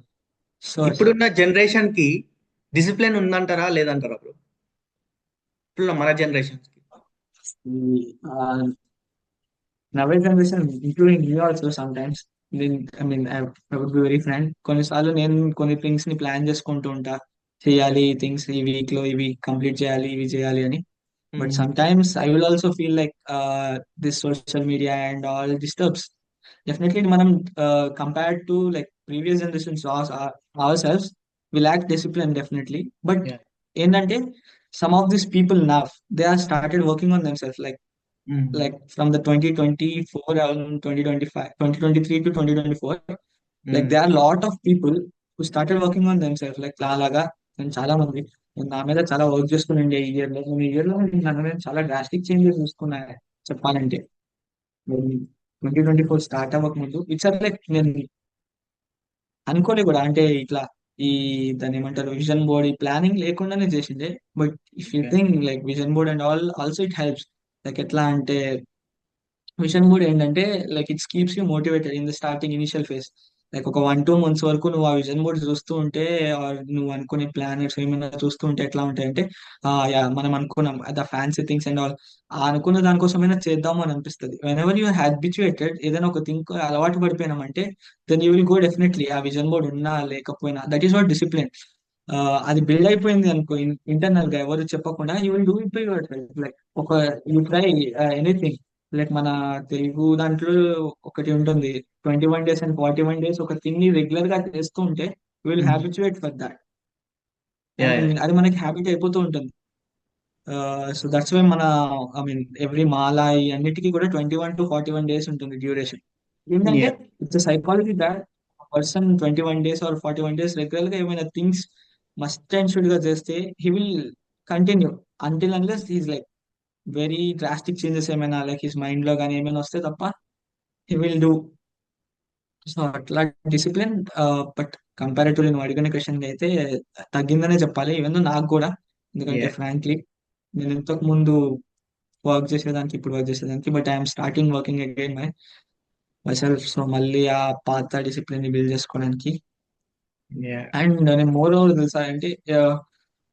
So అట్లా. ఇప్పుడున్న జనరేషన్ కి డిసిప్లిన్ ఉందంటారా లేదంటారా బ్రో? ఇప్పుడున్న మన జనరేషన్ కి. నవే generation including me also sometimes, I would be very frank, కొన్నిసార్లు నేను కొన్ని థింగ్స్ ని ప్లాన్ చేసుకుంటూ ఉంటా, చేయాలి ఈ థింగ్స్ ఈ వీక్ లో, ఇవి కంప్లీట్ చేయాలి, ఇవి చేయాలి అని. But sometimes I will also feel like this social media and all disturbs. Definitely మనం compared to like previous generations our selves we lack discipline definitely. But Yeah. ఏంటంటే some of this people now they are started working on them self Mm. like from the 2024 and 2025 2023 to 2024, like Mm. there are a lot of people who started working on themselves like లాగా నేను చాలా మంది నేను నా మీద చాలా వర్క్ చేసుకుని ఉండే ఈ ఇయర్ లో. నేను ఈ ఇయర్ లో నన్ను నేను చాలా డ్రాస్టిక్ చేంజెస్ చూసుకున్నా చెప్పాలంటే. 2024 స్టార్ట్ అవ్వక ముందు ఇట్స్ లైక్ నేను అనుకోలే కూడా అంటే ఇట్లా ఈ దాన్ని ఏమంటారు విజన్ బోర్డ్ ఈ ప్లానింగ్ లేకుండానే చేసిండే. But if you Okay. Think like vision board and all also it helps. Like ఎట్లా అంటే విషన్ కూడా ఏంటంటే like it's keeps you motivated in the starting initial phase. Like ఒక 1-2 months వరకు నువ్వు ఆ విజన్ బోర్డ్ చూస్తూ ఉంటే or నువ్వు అనుకునే ప్లానెట్స్ ఏమైనా చూస్తూ ఉంటే ఎట్లా ఉంటాయంటే యా మనం అనుకున్నాం the fancy things and all అనుకున్న దానికోసమైనా చేద్దాము అని అనిపిస్తుంది. వెన్ ఎవర్ యూ హ్యాబిచ్యుయేటెడ్ ఏదైనా ఒక థింగ్ అలవాటు పడిపోయినామంటే then you will go definitely ఆ విజన్ బోర్డ్ ఉన్నా లేకపోయినా. That is what discipline. అది బిల్డ్ అయిపోయింది అనుకో ఇంటర్నల్ గా ఎవరు చెప్పకుండా you will do it by your self. Like ఒక యూ ట్రై ఎనీథింగ్. లైక్ మన తెలుగు దాంట్లో ఒకటి ఉంటుంది 21 days అండ్ 41 days ఒక థింగ్ ని రెగ్యులర్ గా చేస్తూ ఉంటే will Mhm. Habituate for that. Yeah, yeah. And అది మనకి హ్యాబిట్ అయిపోతూ ఉంటుంది. సో దట్స్ వై మన ఐ మీన్ ఎవ్రీ మాల ఈ అన్నిటికీ కూడా 21 to 41 days ఉంటుంది డ్యూరేషన్. ఏంటంటే Yeah. It's psychology that person 21 days or 41 days regular గా ఏమైనా థింగ్స్ మస్ట్ అండ్ షుడ్ గా చేస్తే he will continue until unless he's like very drastic changes ఏమైనా లైక్ హిస్ మైండ్ లో కానీ ఏమైనా వస్తే తప్ప హీ విల్ డూ. సో అట్లా డిసిప్లిన్. బట్ కంపారిటివ్లీ నువ్వు అడిగిన క్వశ్చన్ అయితే తగ్గిందనే చెప్పాలి ఈవెన్ నాకు కూడా. ఎందుకంటే Yeah. ఫ్రాంక్లీ నేను ఇంతకు ముందు వర్క్ చేసేదానికి ఇప్పుడు వర్క్ చేసేదానికి but I'm starting working again my self. So మళ్ళీ ఆ పాత డిసిప్లిన్ ని బిల్డ్ చేసుకోవడానికి. Yeah. అండ్ నేను మోర్ ఓవర్ తెలుసా అంటే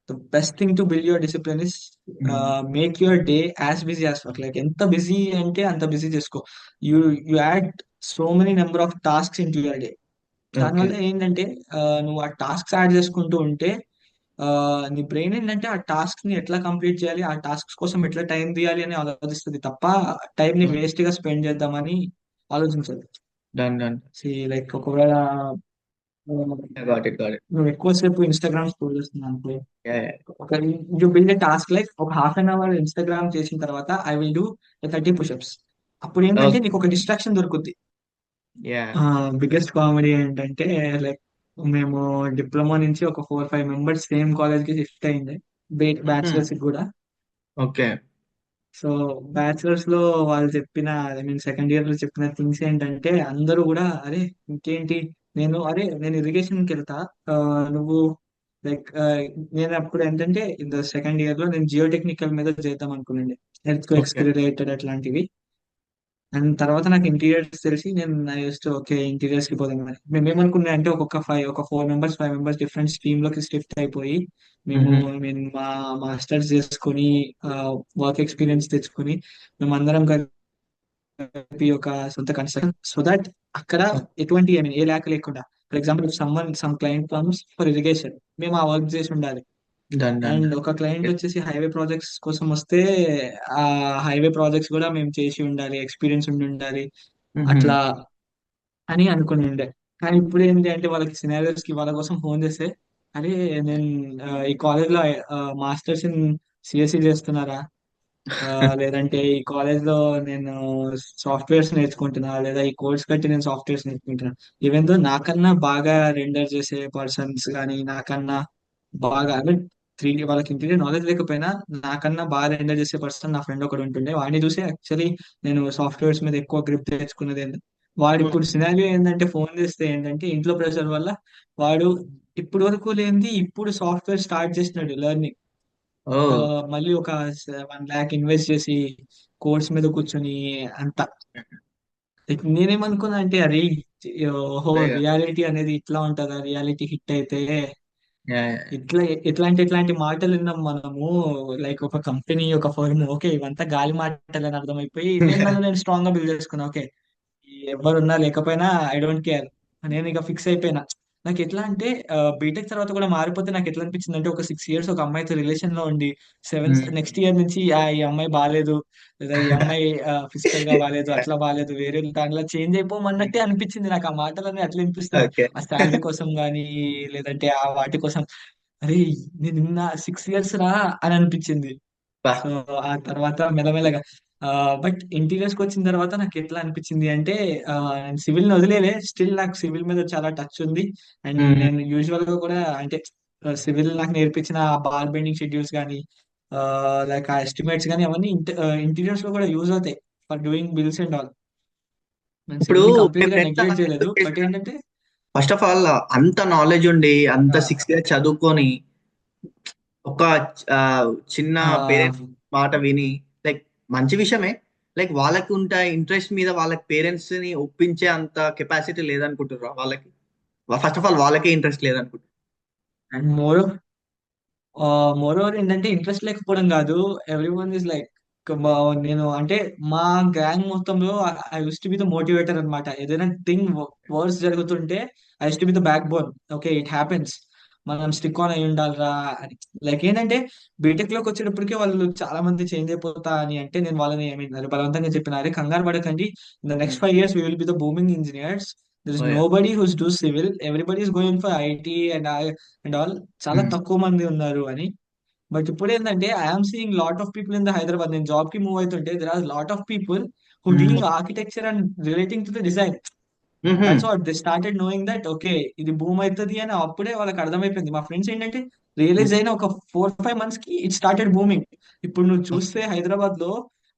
the best thing to build your discipline is Mm. Make your day as busy as work. Like ఎంత బిజీ అంటే అంత బిజీ చేసుకో. You you add so many number of tasks in to your day. దానివల్ల Okay. ఏంటంటే నువ్వు ఆ టాస్క్స్ యాడ్ చేసుకుంటూ ఉంటే ఆ, నీ బ్రెయిన్ ఏంటంటే ఆ టాస్క్ ని ఎట్లా కంప్లీట్ చేయాలి ఆ టాస్క్ కోసం ఎట్లా టైం తీయాలి అని ఆలోచిస్తుంది తప్ప టైం ని Mm. వేస్ట్ గా స్పెండ్ చేద్దామని ఆలోచించదు. Done, done. లైక్ ఒకవేళ I got it, got it. నువ్వు ఎక్కువసేపు ఇన్స్టాగ్రామ్ స్క్రోల్ చేస్తున్నావు అనుకో, Yeah, yeah. ఒక you build a task like ఒక హాఫ్ ఇన్స్టాగ్రామ్ చేసిన తర్వాత ఐ విల్ డూ 30 push-ups. అప్పుడు ఏంటంటే Okay. నీకు ఒక డిస్ట్రాక్షన్ దొరుకుద్ది. Yeah. బిగ్గెస్ట్ కామెడీ ఏంటంటే లైక్ మేము డిప్లొమా నుంచి ఒక 4-5 members సేమ్ కాలేజ్ కి షిఫ్ట్ అయింది Mhm. బ్యాచిలర్స్ కి కూడా. Okay. సో బ్యాచిలర్స్ లో వాళ్ళు చెప్పిన ఐ మీన్ సెకండ్ ఇయర్ లో చెప్పిన థింగ్స్ ఏంటంటే అందరూ కూడా అరే ఇంకేంటి నేను ఇరిగేషన్ కి వెళ్తా. ఆ, నువ్వు లైక్ నేను అప్పుడు ఏంటంటే ఇన్ ద సెకండ్ ఇయర్ లో నేను జియో టెక్నికల్ మీద చేద్దాం అనుకున్నాండి ఎర్త్ క్వేక్స్ Okay. రిలేటెడ్ అట్లాంటివి. అండ్ తర్వాత నాకు ఇంటీరియర్స్ తెలిసి నేను నా జస్ట్ ఓకే ఇంటీరియర్స్ కి పోదాం అని మేము ఏమనుకున్నా అంటే ఒక 4-5 members డిఫరెంట్ స్ట్రీమ్ లోకి షిఫ్ట్ అయిపోయి మేము Mhm. ఐ మీన్ మా మాస్టర్స్ చేసుకుని వర్క్ ఎక్స్పీరియన్స్ తెచ్చుకుని మేము అందరం కలిపి ఒక సొంత కన్స్ట్రక్షన్ సో దట్ అక్కడ Okay. ఎటువంటి ఐ మీన్ ఏ ల్యాక్ లేకుండా for example some client comes for irrigation మేము ఆ వర్క్ చేసి ఉండాలి. Done, done, and done. ఒక క్లయింట్ Okay. వచ్చేసి హైవే ప్రాజెక్ట్స్ కోసం వస్తే ఆ హైవే ప్రాజెక్ట్స్ కూడా మేము చేసి ఉండాలి ఎక్స్పీరియన్స్ ఉండి ఉండాలి అట్లా Mhm. అని అనుకుని ఉండే. కానీ ఇప్పుడు ఏంటి అంటే వాళ్ళకి సినారియోస్ కి వాళ్ళ కోసం ఫోన్ చేస్తే అరే నేను ఈ కాలేజ్ లో మాస్టర్స్ ఇన్ సిఎస్సి చేస్తున్నారా, ఆ, లేదంటే ఈ కాలేజ్ లో నేను సాఫ్ట్వేర్స్ నేర్చుకుంటున్నా లేదా ఈ కోర్స్ కట్టి నేను సాఫ్ట్వేర్స్ నేర్చుకుంటున్నా. ఈవెన్ దో నాకన్నా బాగా రెండర్ చేసే పర్సన్స్ కానీ నాకన్నా బాగా ఐ మీన్ 3D వాళ్ళకి ఇంటీరియర్ నాలెడ్జ్ లేకపోయినా నాకన్నా బాగా రెండర్ చేసే పర్సన్ నా ఫ్రెండ్ ఒకడు ఉంటుండే. వాడిని చూసి యాక్చువల్లీ నేను సాఫ్ట్వేర్స్ మీద ఎక్కువ గ్రిప్ తెచ్చుకున్నది వాడు Mm. ఇప్పుడు సినారియో ఏంటంటే ఫోన్ చేస్తే ఏంటంటే ఇంట్లో ప్రెషర్ వల్ల వాడు ఇప్పుడు వరకు లేనిది ఇప్పుడు సాఫ్ట్వేర్ స్టార్ట్ చేసినాడు లెర్నింగ్. Oh. మళ్ళీ ఒక 1 lakh ఇన్వెస్ట్ చేసి కోర్స్ మీద కూర్చొని అంత. నేనేమనుకున్నా అంటే అరే ఓహో Yeah. రియాలిటీ అనేది ఇట్లా ఉంటుందా రియాలిటీ హిట్ అయితే Yeah. Yeah. ఇట్లా ఇట్లాంటి మాటలు విన్నాం మనము. లైక్ ఒక కంపెనీ ఒక ఫర్మ్ ఓకే ఇవంతా గాలి మాటలు అని అర్థమైపోయి నేను Yeah. నన్ను నేను స్ట్రాంగ్ గా బిల్డ్ చేసుకున్నా. ఓకే ఎవరున్నా లేకపోయినా ఐ డోంట్ కేర్. నేను ఇక ఫిక్స్ అయిపోయినా నాకు ఎట్లా అంటే బీటెక్ తర్వాత కూడా మారిపోతే నాకు ఎట్లా అనిపించింది అంటే, ఒక 6 ఇయర్స్ ఒక అమ్మాయితో రిలేషన్ లో ఉండి నెక్స్ట్ ఇయర్ నుంచి ఈ అమ్మాయి బాగాలేదు, లేదా ఈ అమ్మాయి ఫిజికల్ గా బాగాలేదు, అట్లా బాగాలేదు, వేరే దాంట్లో చేంజ్ అయిపోమన్నట్టే అనిపించింది నాకు. ఆ మాటలన్నీ అట్లా అనిపిస్తున్నాయి. ఓకే. ఆ శాలరీ కోసం కానీ, లేదంటే ఆ వాటి కోసం. అరే, నేను నిన్న 6 ఇయర్స్ రా అని అనిపించింది. సో ఆ తర్వాత మెల్లమెల్లగా బట్ ఇంటీరియర్స్ కి వచ్చిన తర్వాత నాకు ఎట్లా అనిపించింది అంటే, నేను సివిల్ ని వదిలేలే, స్టిల్ నాకు సివిల్ మీద చాలా టచ్ ఉంది. అండ్ నేను యూజువల్ గా కూడా అంటే సివిల్ నాకు నేర్పించిన బాల్ బెండింగ్ షెడ్యూల్స్ కానీ, లైక్ ఆ ఎస్టిమేట్స్ కానీ, అవన్నీ ఇంటీరియర్స్ లో కూడా యూజ్ అవుతాయి for doing bills and all. నేను ఇప్పుడు సివిల్ ని మీ కంప్లీట్ గా ఫ్రెండ్స్ అలా నెగ్లెక్ట్ చేయలేదు, ఎందుకు బట్ చేశారు? ఏంటంటే ఫస్ట్ ఆఫ్ ఆల్ అంత నాలెడ్జ్ ఉండి అంత ఆ, 6 ఇయర్స్ చదువుకొని ఒక ఆ, చిన్న ఆ, పేరెంట్స్ మాట విని, లైక్ మంచి విషయమే. లైక్ వాళ్ళకి ఉంటే ఇంట్రెస్ట్ మీద వాళ్ళకి పేరెంట్స్ ని ఒప్పించే అంత కెపాసిటీ లేదనుకుంటుర్రా వాళ్ళకి? ఫస్ట్ ఆఫ్ ఆల్ వాళ్ళకే ఇంట్రెస్ట్ లేదనుకుంటున్నారు. అండ్ మోర్ ఓవర్ ఏంటంటే ఇంట్రెస్ట్ లేకపోవడం కాదు. ఎవ్రీ వన్ ఇస్ లైక్, నేను అంటే మా గ్యాంగ్ మొత్తంలో I use to be the motivator అనమాట. ఏదైనా థింగ్ వర్స్ జరుగుతుంటే I use to be the back bone. Okay, it happens, మనం స్టిక్ ఆన్ అయి ఉండాలిరా అని. లైక్ ఏంటంటే బీటెక్ లోకి వచ్చేటప్పటికే వాళ్ళు చాలా మంది చేంజ్ అయిపోతా అని అంటే, నేను వాళ్ళని ఐ మీన్ బలవంతంగా చెప్పిన, అరే కంగారు పడకండి, in the next 5 years we will be the booming engineers. There is oh yeah. nobody who's do civil, everybody is going for IT and all. చాలా తక్కువ మంది ఉన్నారు అని. బట్ ఇప్పుడు ఏంటంటే I'm seeing lot of people in the Hyderabad. నేను జాబ్ కి మూవ్ అవుతుంటే there are lot of people who doing architecture and relating to the design. That's what they started knowing that okay, ఇది బూమ్ అవుతుంది అని అప్పుడే వాళ్ళకి అర్థమైపోయింది. మా ఫ్రెండ్స్ ఏంటంటే రియలైజ్ అయిన ఒక 4-5 months కి ఇట్ స్టార్టెడ్ బూమింగ్. ఇప్పుడు నువ్వు చూస్తే హైదరాబాద్ లో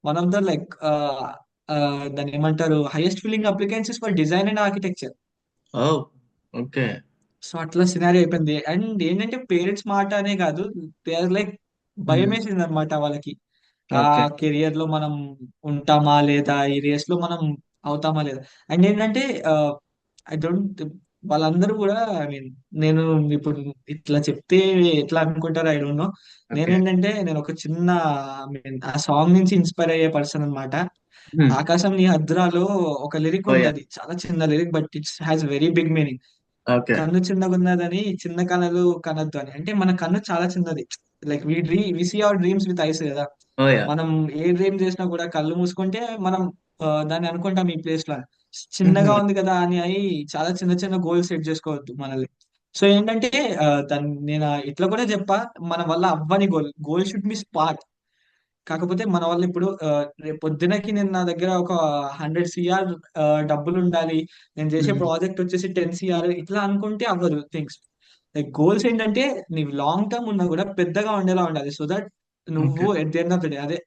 వన్ ఆఫ్ ద లైక్ దాన్ని ఏమంటారు, highest filling applications for design and architecture. Oh okay. So అట్లా సినారీ అయిపోయింది. అండ్ ఏంటంటే పేరెంట్స్ మాట అనే కాదు, దే ఆర్ లైక్ భయం వేసింది అనమాట వాళ్ళకి. ఆ ఓకే. కెరియర్ లో మనం ఉంటామా లేదా, ఈ రేస్ లో మనం అవుతామా లేదా. అండ్ ఏంటంటే ఐ డోంట్, వాళ్ళందరూ కూడా ఐ మీన్, నేను ఇప్పుడు ఇట్లా చెప్తే ఎట్లా అనుకుంటారో ఐ డోంట్ నో. ఓకే. నేనేంటంటే నేను ఒక చిన్న ఐ మీన్ ఆ సాంగ్ నుంచి ఇన్స్పైర్ అయ్యే పర్సన్ అన్నమాట. ఆకాశం నీ హద్దురాలో ఒక లిరిక్ ఓ యా. ఉంటది, చాలా చిన్న lyric, but it's has very big meaning. Okay. కన్ను చిన్నగున్నదని చిన్న కళలు కనొద్దు అని. అంటే మన కన్ను చాలా చిన్నది. Like we see our dreams with eyes కదా. Oh yeah. మనం ఏ డ్రీమ్ చేసినా కూడా కళ్ళు మూసుకుంటే మనం దాన్ని అనుకుంటాం ఈ ప్లేస్ లో అని. చిన్నగా ఉంది కదా అని అయి చాలా చిన్న చిన్న గోల్ సెట్ చేసుకోవద్దు మనల్ని. సో ఏంటంటే దాన్ని నేను ఇట్లా కూడా చెప్పా, మన వల్ల అవ్వని గోల్ షుడ్ బి స్పాట్. కాకపోతే మన వల్ల ఇప్పుడు రేపు పొద్దునకి నేను నా దగ్గర ఒక 100 CR డబ్బులు ఉండాలి, నేను చేసే ప్రాజెక్ట్ వచ్చేసి 10 CR, ఇట్లా అనుకుంటే అవ్వదు థింగ్స్. లైక్ గోల్స్ ఏంటంటే నీవు లాంగ్ టర్మ్ ఉన్నా కూడా పెద్దగా ఉండేలా ఉండాలి. So that okay. నువ్వు at the end of the day అదే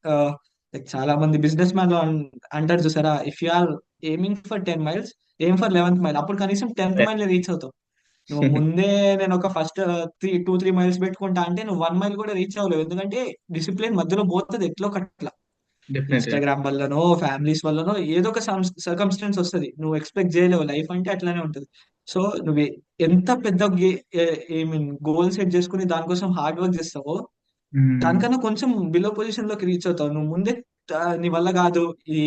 like చాలా మంది బిజినెస్ మ్యాన్ అంటారు చూసారా, if you are aiming for 10 miles, aim for 11th mile, అప్పుడు కనీసం 10th mile రీచ్ అవుతావు. నువ్వు ముందే నేను ఒక ఫస్ట్ 2-3 miles పెట్టుకుంటా అంటే నువ్వు 1 mile కూడా రీచ్ అవ్వలేవు. ఎందుకంటే డిసిప్లిన్ మధ్యలో పోతుంది ఎట్లో కట్ల. డెఫినెట్లీ. ఇన్స్టాగ్రామ్ వల్లనో, ఫ్యామిలీస్ వల్లనో, ఏదో ఒక సర్కమ్స్టెన్స్ వస్తుంది, నువ్వు ఎక్స్పెక్ట్ చేయలేవు. లైఫ్ అంటే అట్లానే ఉంటుంది. సో నువ్వు ఎంత పెద్ద ఐ మీన్ గోల్ సెట్ చేసుకుని దానికోసం హార్డ్ వర్క్ చేస్తావో, దానికన్నా కొంచెం బిలో పొజిషన్ లోకి రీచ్ అవుతావు నువ్వు ముందే. నీ వల్ల కాదు. ఈ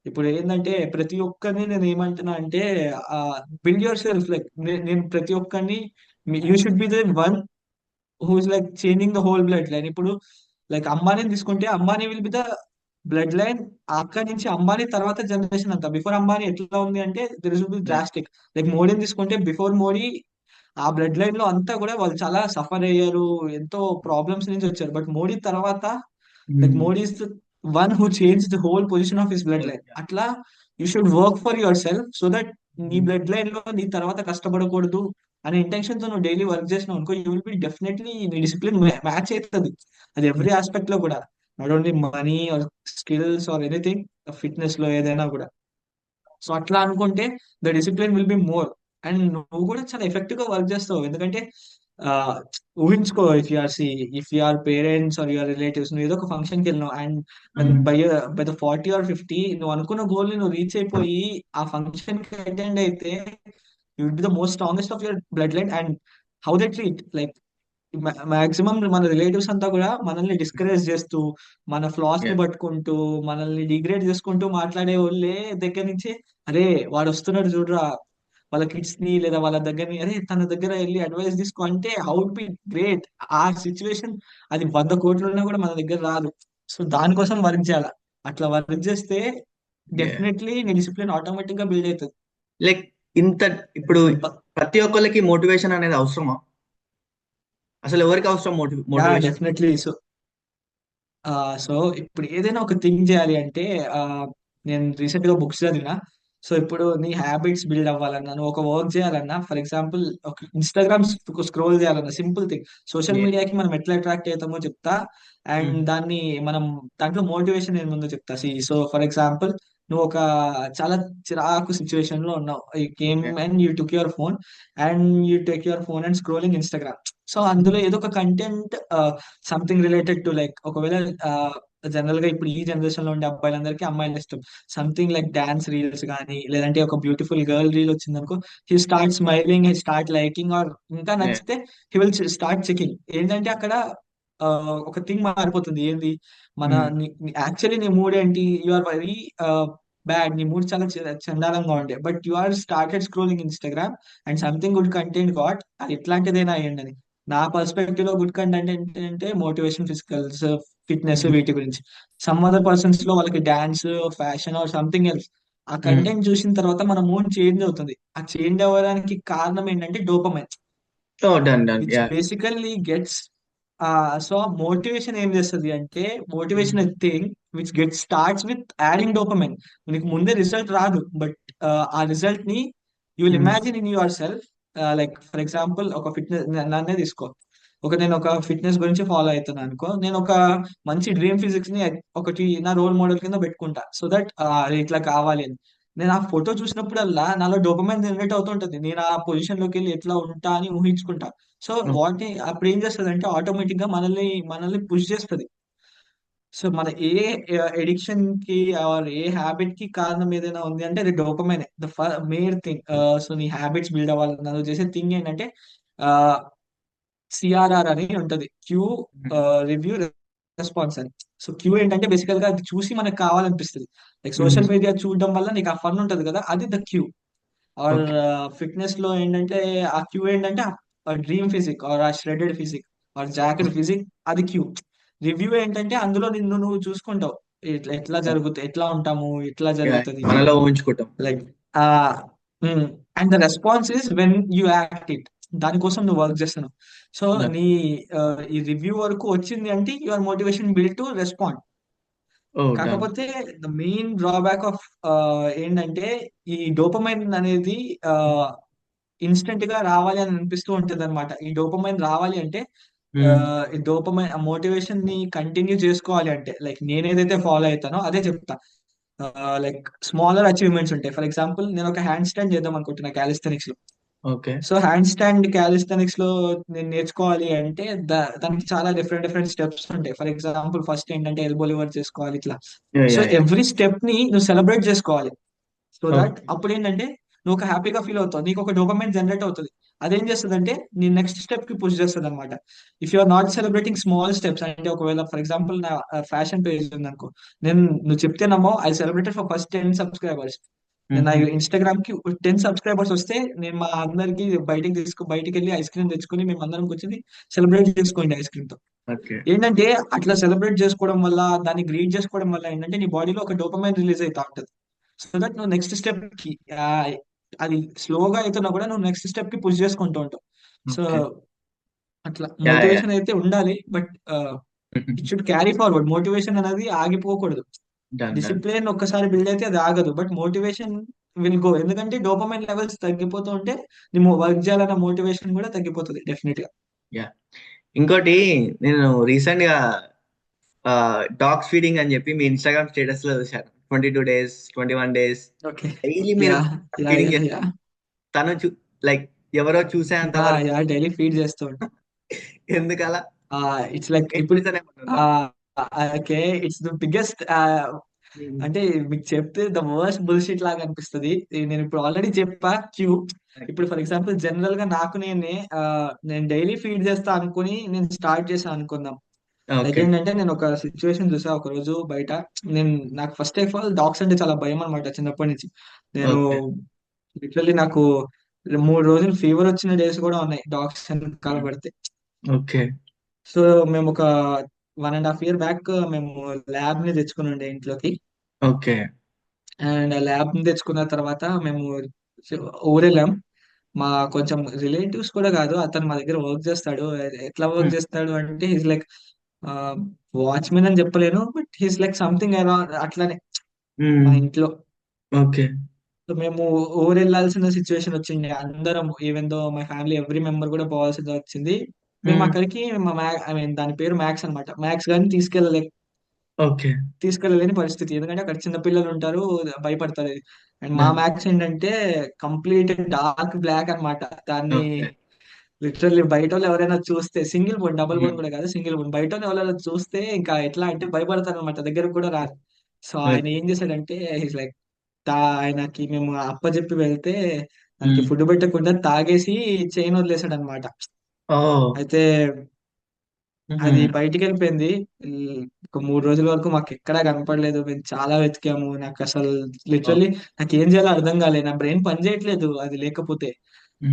ఇప్పుడు ఏంటంటే ప్రతి ఒక్కరిని నేను ఏమంటున్నా అంటే, బిల్డ్ యువర్ సెల్ఫ్. లైక్ నేను ప్రతి ఒక్కరిని, you should be the one who is like changing the whole blood line. ఇప్పుడు లైక్ అంబానీ తీసుకుంటే, Ambani will be the blood line. అక్కడి నుంచి అంబానీ తర్వాత జనరేషన్ అంతా. బిఫోర్ అంబానీ ఎట్లా ఉంది అంటే there is be drastic. Like మోడీని తీసుకుంటే, బిఫోర్ మోడీ ఆ బ్లడ్ లైన్ లో అంతా కూడా వాళ్ళు చాలా సఫర్ అయ్యారు, ఎంతో ప్రాబ్లమ్స్ నుంచి వచ్చారు. బట్ మోడీ తర్వాత like Modi is the one who change the whole position of his blood line. అట్లా you should work for your self so that నీ బ్లడ్ లైన్ లో నీ తర్వాత కష్టపడకూడదు అనే ఇంటెన్షన్ తో నువ్వు డైలీ వర్క్ చేసినావు అనుకో, యూ విల్ బి డెఫినెట్లీ నీ డిసిప్లిన్ మ్యాచ్ అవుతుంది. అది ఎవ్రీ ఆస్పెక్ట్ లో కూడా, not only money or skills or anything, fitness లో ఏదైనా కూడా. సో అట్లా అనుకుంటే the discipline will be more. And నువ్వు కూడా చాలా ఎఫెక్టివ్ గా వర్క్ చేస్తావు. ఎందుకంటే ఆ, ఊహించుకో, if your parents or your relatives, నువ్వు ఏదో ఒక ఫంక్షన్ కి వెళ్ళినావు అండ్ బై ద 40 or 50 నువ్వు అనుకున్న గోల్ ని నువ్వు రీచ్ అయిపోయి ఆ ఫంక్షన్ కి అటెండ్ అయితే, you will be the most strongest of your blood line. And how they treat like maximum మన రిలేటివ్స్ అంతా కూడా మనల్ని డిస్కరేజ్ చేస్తూ, మన ఫ్లాస్ ని పట్టుకుంటూ, మనల్ని డిగ్రేడ్ చేసుకుంటూ మాట్లాడే వాళ్ళే దగ్గర నుంచి, అరే వాడు వస్తున్నాడు చూడరా, వాళ్ళ కిడ్స్ ని లేదా వాళ్ళ దగ్గరని అరే తన దగ్గర వెళ్ళి అడ్వైస్ తీసుకో అంటే హౌ బి గ్రేట్. ఆ సిచ్యువేషన్ అది 100 కోట్లు ఉన్నా కూడా మన దగ్గర రాదు. సో దానికోసం వర్క్ చేయాలి. అట్లా వర్క్ చేస్తే డెఫినెట్లీ నీ డిసిప్లిన్ ఆటోమేటిక్ గా బిల్డ్ అవుతుంది. లైక్ ఇంత ఇప్పుడు ప్రతి ఒక్కరికి మోటివేషన్ అనేది అవసరమా? అసలు ఎవరికి అవసరం యా మోటివేషన్? డెఫినెట్లీ. సో ఇప్పుడు ఏదైనా ఒక థింగ్ చేయాలి అంటే ఆ, నేను రీసెంట్ గా బుక్స్ చదివినా. సో ఇప్పుడు నీ హ్యాబిట్స్ బిల్డ్ అవ్వాలన్నా, నువ్వు ఒక వర్క్ చేయాలన్నా, ఫర్ ఎగ్జాంపుల్ ఒక ఇన్స్టాగ్రామ్ స్క్రోల్ చేయాలన్నా, సింపుల్ థింగ్. సోషల్ మీడియాకి మనం ఎట్లా అట్రాక్ట్ అవుతామో చెప్తా. అండ్ దాన్ని మనం దాంట్లో మోటివేషన్ ఏముందో చెప్తా. సో ఫర్ ఎగ్జాంపుల్, నువ్వు ఒక చాలా చిరాకు సిచ్యువేషన్ లో ఉన్నావు. You came okay. And you took your phone and you take your phone and scrolling Instagram. So అందులో ఏదో ఒక content something related to like, ఒకవేళ జనరల్ గా ఇప్పుడు ఈ జనరేషన్ లో ఉండే అబ్బాయిలందరికీ అమ్మాయిలు ఇష్టం. సంథింగ్ లైక్ డాన్స్ రీల్స్ కానీ, లేదంటే ఒక బ్యూటిఫుల్ గర్ల్ రీల్ వచ్చింది అనుకో, he start smiling, he start liking, or ఇంకా నచ్చితే హీ విల్ స్టార్ట్ చెకింగ్. ఏంటంటే అక్కడ ఆ, ఒక థింగ్ మారిపోతుంది. ఏంది మన యాక్చువల్లీ నీ మూడ్ ఏంటి, యు ఆర్ వెరీ బ్యాడ్, నీ మూడ్ చాలా చండాలంగా ఉండే, but you are started scrolling Instagram and something good content got. అది ఎట్లాంటిదైనా అయ్యండి. నా పర్స్పెక్టివ్ లో గుడ్ కంటెంట్ ఏంటంటే మోటివేషన్, ఫిజికల్స్, ఫిట్నెస్, వీటి గురించి. సమ్ అదర్ పర్సన్స్ లో వాళ్ళకి dance, fashion or something else. ఆ కంటెంట్ చూసిన తర్వాత మన మూడ్ చేంజ్ అవుతుంది. ఆ చేంజ్ అవ్వడానికి కారణం ఏంటంటే dopamine, oh done done which yeah. Basically gets. So motivation ఏం చేస్తుంది అంటే, motivation thing which get starts with adding dopamine. నీకు ముందే రిజల్ట్ రాదు, బట్ ఆ రిజల్ట్ ని you will imagine in your self. Like for example, ఒక ఫిట్నెస్ నన్నే తీసుకో. నేను ఒక ఫిట్నెస్ గురించి ఫాలో అవుతున్నాను అనుకో, నేను ఒక మంచి డ్రీమ్ ఫిజిక్స్ ని ఒకటి నా రోల్ మోడల్ కింద పెట్టుకుంటా. సో దట్ ఇట్లా కావాలి అని. నేను ఆ ఫోటో చూసినప్పుడల్లా నాలో డోపమైన్ జనరేట్ అవుతుంటది. నేను ఆ పొజిషన్ లోకి వెళ్ళి ఎట్లా ఉంటా అని ఊహించుకుంటా. సో అప్పుడు ఏం చేస్తుంది అంటే ఆటోమేటిక్ గా మనల్ని పుష్ చేస్తుంది. సో మన ఏ ఎడిక్షన్ కి ఆర్ ఏ హ్యాబిట్ కి కారణం ఏదైనా ఉంది అంటే అది dopamine, the main thing. So నీ హ్యాబిట్స్ బిల్డ్ అవ్వాలన్నా నువ్వు చేసే థింగ్ ఏంటంటే సిఆర్ఆర్ అని ఉంటది, క్యూ రివ్యూ రెస్పాన్స్ అని. సో క్యూ ఏంటంటే బేసికల్ గా అది చూసి మనకు కావాలనిపిస్తుంది. లైక్ సోషల్ మీడియా చూడడం వల్ల నీకు ఆ ఫన్ ఉంటది కదా, అది the cue. Or okay. Fitness లో ఏంటంటే ఆ క్యూ ఏంటంటే డ్రీమ్ ఫిజిక్ ఆర్ ఆ shredded physique or jacket physique, అది క్యూ. రివ్యూ ఏంటంటే అందులో నిన్ను నువ్వు చూసుకుంటావు, ఎట్లా ఎట్లా జరుగుతుంది, ఎట్లా ఉంటాము, ఎట్లా జరుగుతుంది. మనలో ఊహించుకుంటాం. లైక్ ఆ and the response is when you act it. దానికోసం నువ్వు వర్క్ చేస్తున్నావు. సో నీ ఈ రివ్యూ వరకు వచ్చింది అంటే your motivation build to respond. Oh done. కాకపోతే ద మెయిన్ డ్రాబ్యాక్ ఆఫ్ ఏంటంటే, ఈ డోపమైన్ అనేది ఇన్స్టెంట్ గా రావాలి అని అనిపిస్తూ ఉంటది అనమాట. ఈ డోపమైన్ రావాలి అంటే ఈ డోపమైన్ మోటివేషన్ ని కంటిన్యూ చేసుకోవాలి అంటే, లైక్ నేను ఏదైతే ఫాలో అవుతానో అదే చెప్తా. లైక్ స్మాలర్ అచీవ్మెంట్స్ ఉంటాయి. ఫర్ ఎగ్జాంపుల్, నేను ఒక హ్యాండ్ స్టాండ్ చేద్దాం అనుకుంటున్నా క్యాలిస్థెనిక్స్ లో. Okay. So hand stand callisthenics లో నేను నేర్చుకోవాలి అంటే దానికి చాలా డిఫరెంట్ డిఫరెంట్ స్టెప్స్ ఉంటాయి. ఫర్ ఎగ్జాంపుల్, ఫస్ట్ ఏంటంటే ఎల్బో లివర్ చేసుకోవాలి ఇట్లా. Yeah so yeah yeah. Every step ని నువ్వు సెలబ్రేట్ చేసుకోవాలి. So that okay. అప్పుడు ఏంటంటే నువ్వు ఒక హ్యాపీగా ఫీల్ అవుతావు, నీకు ఒక డోపమైన్ జనరేట్ అవుతుంది. అదేం చేస్తుంది అంటే నీ నెక్స్ట్ స్టెప్ కి పుష్ చేస్తుంది అనమాట. If you are not celebrating small steps అంటే, ఒకవేళ ఫర్ ఎగ్జాంపుల్ నా ఫ్యాషన్ పేజ్ ఉంది అనుకో, నువ్వు చెప్తే నమ్మో, I celebrated for first 10 subscribers. నేను నా ఇన్స్టాగ్రామ్ కి 10 సబ్స్క్రైబర్స్ వస్తే నేను మా అందరికి బయటికి వెళ్ళి ఐస్ క్రీమ్ తెచ్చుకొని మేము అందరం కూర్చొని సెలబ్రేట్ చేసుకోండి ఐస్ క్రీమ్ తో. ఓకే. ఏంటంటే అట్లా సెలబ్రేట్ చేసుకోవడం వల్ల, దాన్ని గ్రీట్ చేసుకోవడం వల్ల ఏంటంటే నీ బాడీలో ఒక డోపమైన్ రిలీజ్ అవుతా ఉంటది. సో దట్ నువ్వు నెక్స్ట్ స్టెప్ కి ఆ, అది స్లోగా అవుతున్నా కూడా నువ్వు నెక్స్ట్ స్టెప్ కి పుష్ చేసుకుంటూ ఉంటావు. So okay. అట్లా యా యా. మోటివేషన్ అయితే ఉండాలి, but it should carry forward. Motivation అనేది ఆగిపోకూడదు. Done done. డిసిప్లిన్ ఒక్కసారి బిల్డ్ అయితే అది ఆగదు, బట్ మోటివేషన్ విల్ గో. ఎందుకంటే డోపమైన్ లెవెల్స్ తగ్గిపోతూ ఉంటే నీ వర్క్ చేయాలన్న మోటివేషన్ కూడా తగ్గిపోతుంది డెఫినెట్ గా. యా. ఇంకోటి, నేను రీసెంట్ గా డాగ్స్ ఫీడింగ్ అని చెప్పి మీ ఇన్స్టాగ్రామ్ స్టేటస్ లో చూశాను. 22 days, 21 days ఓకే. డైలీ మీరు yeah yeah feeding yeah yeah చేస్తారు. తను లైక్ ఎవరో చూసేంత యా వరకు. యా డైలీ ఫీడ్ చేస్తూ ఉంటా. ఎందుకలా? ఇట్స్ లైక్ మెయిన్ ఇప్పుడు రీజన్ ఏమన్నా ఉందా? Okay, it's the biggest. అంటే మీకు చెప్తే ద వర్స్ట్ బుల్షిట్ లాగా అనిపిస్తుంది. నేను ఇప్పుడు ఆల్రెడీ చెప్పా క్యూ. ఇప్పుడు ఫర్ ఎగ్జాంపుల్ జనరల్ గా నేను డైలీ ఫీడ్ చేస్తా అనుకుని నేను స్టార్ట్ చేశాను అనుకుందాం. Like okay. ఏంటంటే నేను ఒక సిచ్యువేషన్ చూసా ఒక రోజు బయట. నేను నాకు ఫస్ట్ ఆఫ్ ఆల్ డాగ్స్ అంటే చాలా భయం అనమాట చిన్నప్పటి నుంచి. నేను ఓకే. లిటరల్లీ నాకు 3 రోజులు ఫీవర్ వచ్చిన డేస్ కూడా ఉన్నాయి డాగ్స్ వెనకాల పడితే. ఓకే. సో మేము ఒక 1.5 year బ్యాక్ మేము ల్యాబ్ ని తెచ్చుకుని ఉండే ఇంట్లోకి. ఓకే. అండ్ ల్యాబ్ ని తెచ్చుకున్న తర్వాత మేము ఊరెళ్ళాం. మా కొంచెం రిలేటివ్స్ కూడా కాదు, అతను మా దగ్గర వర్క్ చేస్తాడు. ఎట్లా వర్క్ హ్మ్. చేస్తాడు అంటే హీస్ లైక్ వాచ్మెన్ అని చెప్పలేను, but he's like something around అట్లానే మా హ్మ్. ఇంట్లో. ఓకే. సో మేము ఊరు వెళ్ళాల్సిన సిచ్యువేషన్ వచ్చింది అందరం, even though my family every member కూడా పోవాల్సి వచ్చింది. మేము హ్మ్. అక్కడికి ఐ మీన్ దాని పేరు మ్యాక్స్ అన్నమాట. మ్యాక్స్ గాని ఓకే. తీసుకెళ్ళలేని పరిస్థితి, ఎందుకంటే అక్కడ చిన్న పిల్లలు ఉంటారు, భయపడతారు. అండ్ మా యాహ్! మ్యాక్స్ ఏంటంటే కంప్లీట్ డార్క్ బ్లాక్ అన్నమాట. దాన్ని ఓకే. లిటరల్లీ బయట వాళ్ళు ఎవరైనా చూస్తే, సింగిల్ బోన్ డబుల్ హ్మ్. బోన్ కూడా కాదు, సింగిల్ బోన్, బయట వాళ్ళు ఎవరైనా చూస్తే ఇంకా ఎట్లా అంటే భయపడతారు అనమాట, దగ్గరకు కూడా రారు. సో ఆయన ఓకే. ఏం చేశాడంటే హిస్ లైక్, ఆయనకి మేము అప్పచెప్పి వెళ్తే దానికి హ్మ్. ఫుడ్ పెట్టకుండా తాగేసి చైన్ వదిలేసాడు అనమాట. ఓహ్! అయితే హుహు. అది బయటికి వెళ్ళిపోయింది. ఒక 3 రోజుల వరకు మాకు ఎక్కడా కనపడలేదు. మేము చాలా వెతికాము. నాకు అసలు లిటరల్లీ ఓకే. నాకు ఏం చేయాలో అర్థం కాలేదు. నా బ్రెయిన్ పని చేయట్లేదు అది లేకపోతే.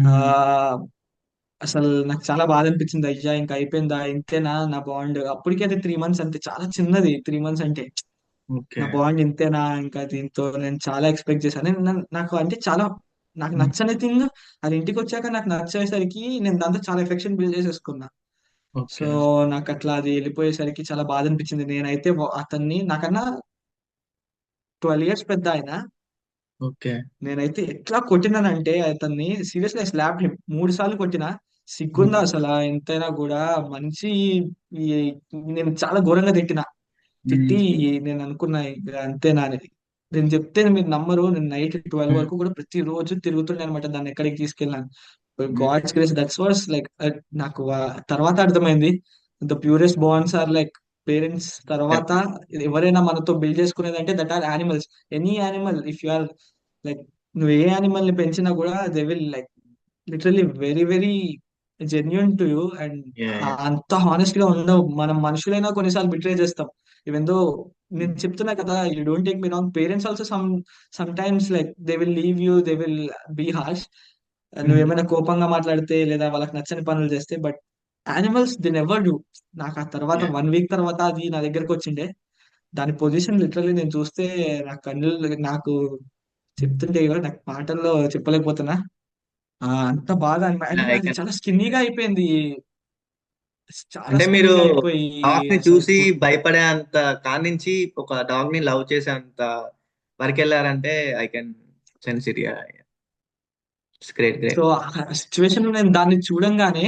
ఆ హ్మ్. అసలు నాకు చాలా బాధ అనిపించింది. అయ్యా ఇంకా అయిపోయిందా, ఇంతేనా నా బాండ్. అప్పటికే అది 3 months, అంతే చాలా చిన్నది 3 months అంటే. ఓకే. నా బాండ్ ఇంతేనా, ఇంకా దీంతో నేను చాలా ఎక్స్పెక్ట్ చేశాను. నాకు అంటే చాలా నాకు హ్మ్. నచ్చని థింగ్ అది ఇంటికి వచ్చాక నాకు నచ్చేసరికి నేను దాంతో చాలా ఎఫెక్షన్ బిల్డ్ చేసేసుకున్నా. So okay. నాకు అట్లా అది వెళ్ళిపోయేసరికి చాలా బాధ అనిపించింది. నేనైతే అతన్ని నాకన్నా 12 years పెద్ద ఆయన. ఓకే. నేనైతే ఎట్లా కొట్టినానంటే అతన్ని సీరియస్లీ స్లాప్ 3 సార్లు కొట్టినా. సిగ్గుందా హ్మ్. అసలు ఎంతైనా కూడా మనిషి. ఈ- నేను చాలా ఘోరంగా తిట్టిన. తిట్టి హ్మ్. నేను అనుకున్నా ఇక అంతేనా అనేది. నేను చెప్తే మీరు నమ్మరు, నేను నైట్ 12 హ్మ్. వరకు కూడా ప్రతి రోజు తిరుగుతుండే అనమాట దాన్ని ఎక్కడికి తీసుకెళ్ళాను. Hmm. God's grace that's was like, నాకు తర్వాత అర్థమైంది the purest bonds are like parents తర్వాత. డెఫినెట్‌లీ. ఎవరైనా మనతో బిల్డ్ చేసుకునేది అంటే that are animals. Any animal if you are like, నువ్వు ఏ యానిమల్ ని పెంచినా కూడా they will like literally very very genuine to you. And yeah! Yeah! అంత హానెస్ట్ గా ఉండవు. మనం మనుషులైనా కొన్నిసార్లు బిట్రే చేస్తాం. ఈవెన్ దో నేను హ్మ్. చెప్తున్నా కదా, you don't take me wrong, parents also sometimes like they will leave you, they will be harsh. Hmm. నువ్వేమైనా కోపంగా మాట్లాడితే లేదా వాళ్ళకి నచ్చని పనులు చేస్తే. But animals they never do. నాకు ఆ తర్వాత యాహ్! 1 week తర్వాత అది నా దగ్గరకు వచ్చిండే. దాని పొజిషన్ లిటరల్లీ నేను చూస్తే నా కళ్ళు, నాకు చెప్తుంటే కూడా నాకు మాటల్లో చెప్పలేకపోతున్నా. అంత బాగా యాహ్! ఐ అది కెన్ చాలా స్కిన్నీగా అండర్‌స్టాండ్. అయిపోయింది. చాలా అంటే మీరు స్కిన్నీగా అయిపోయి డాగ్‌ని అసలు చూసి భయపడే అంత కాడ్నించి ఒక డాగ్‌ని లవ్ చేసేంత వరకెళ్లారంటే I can sense it. Yeah! It's great. So great. ఆ సిచ్యువేషన్ లో నేను దాన్ని చూడంగానే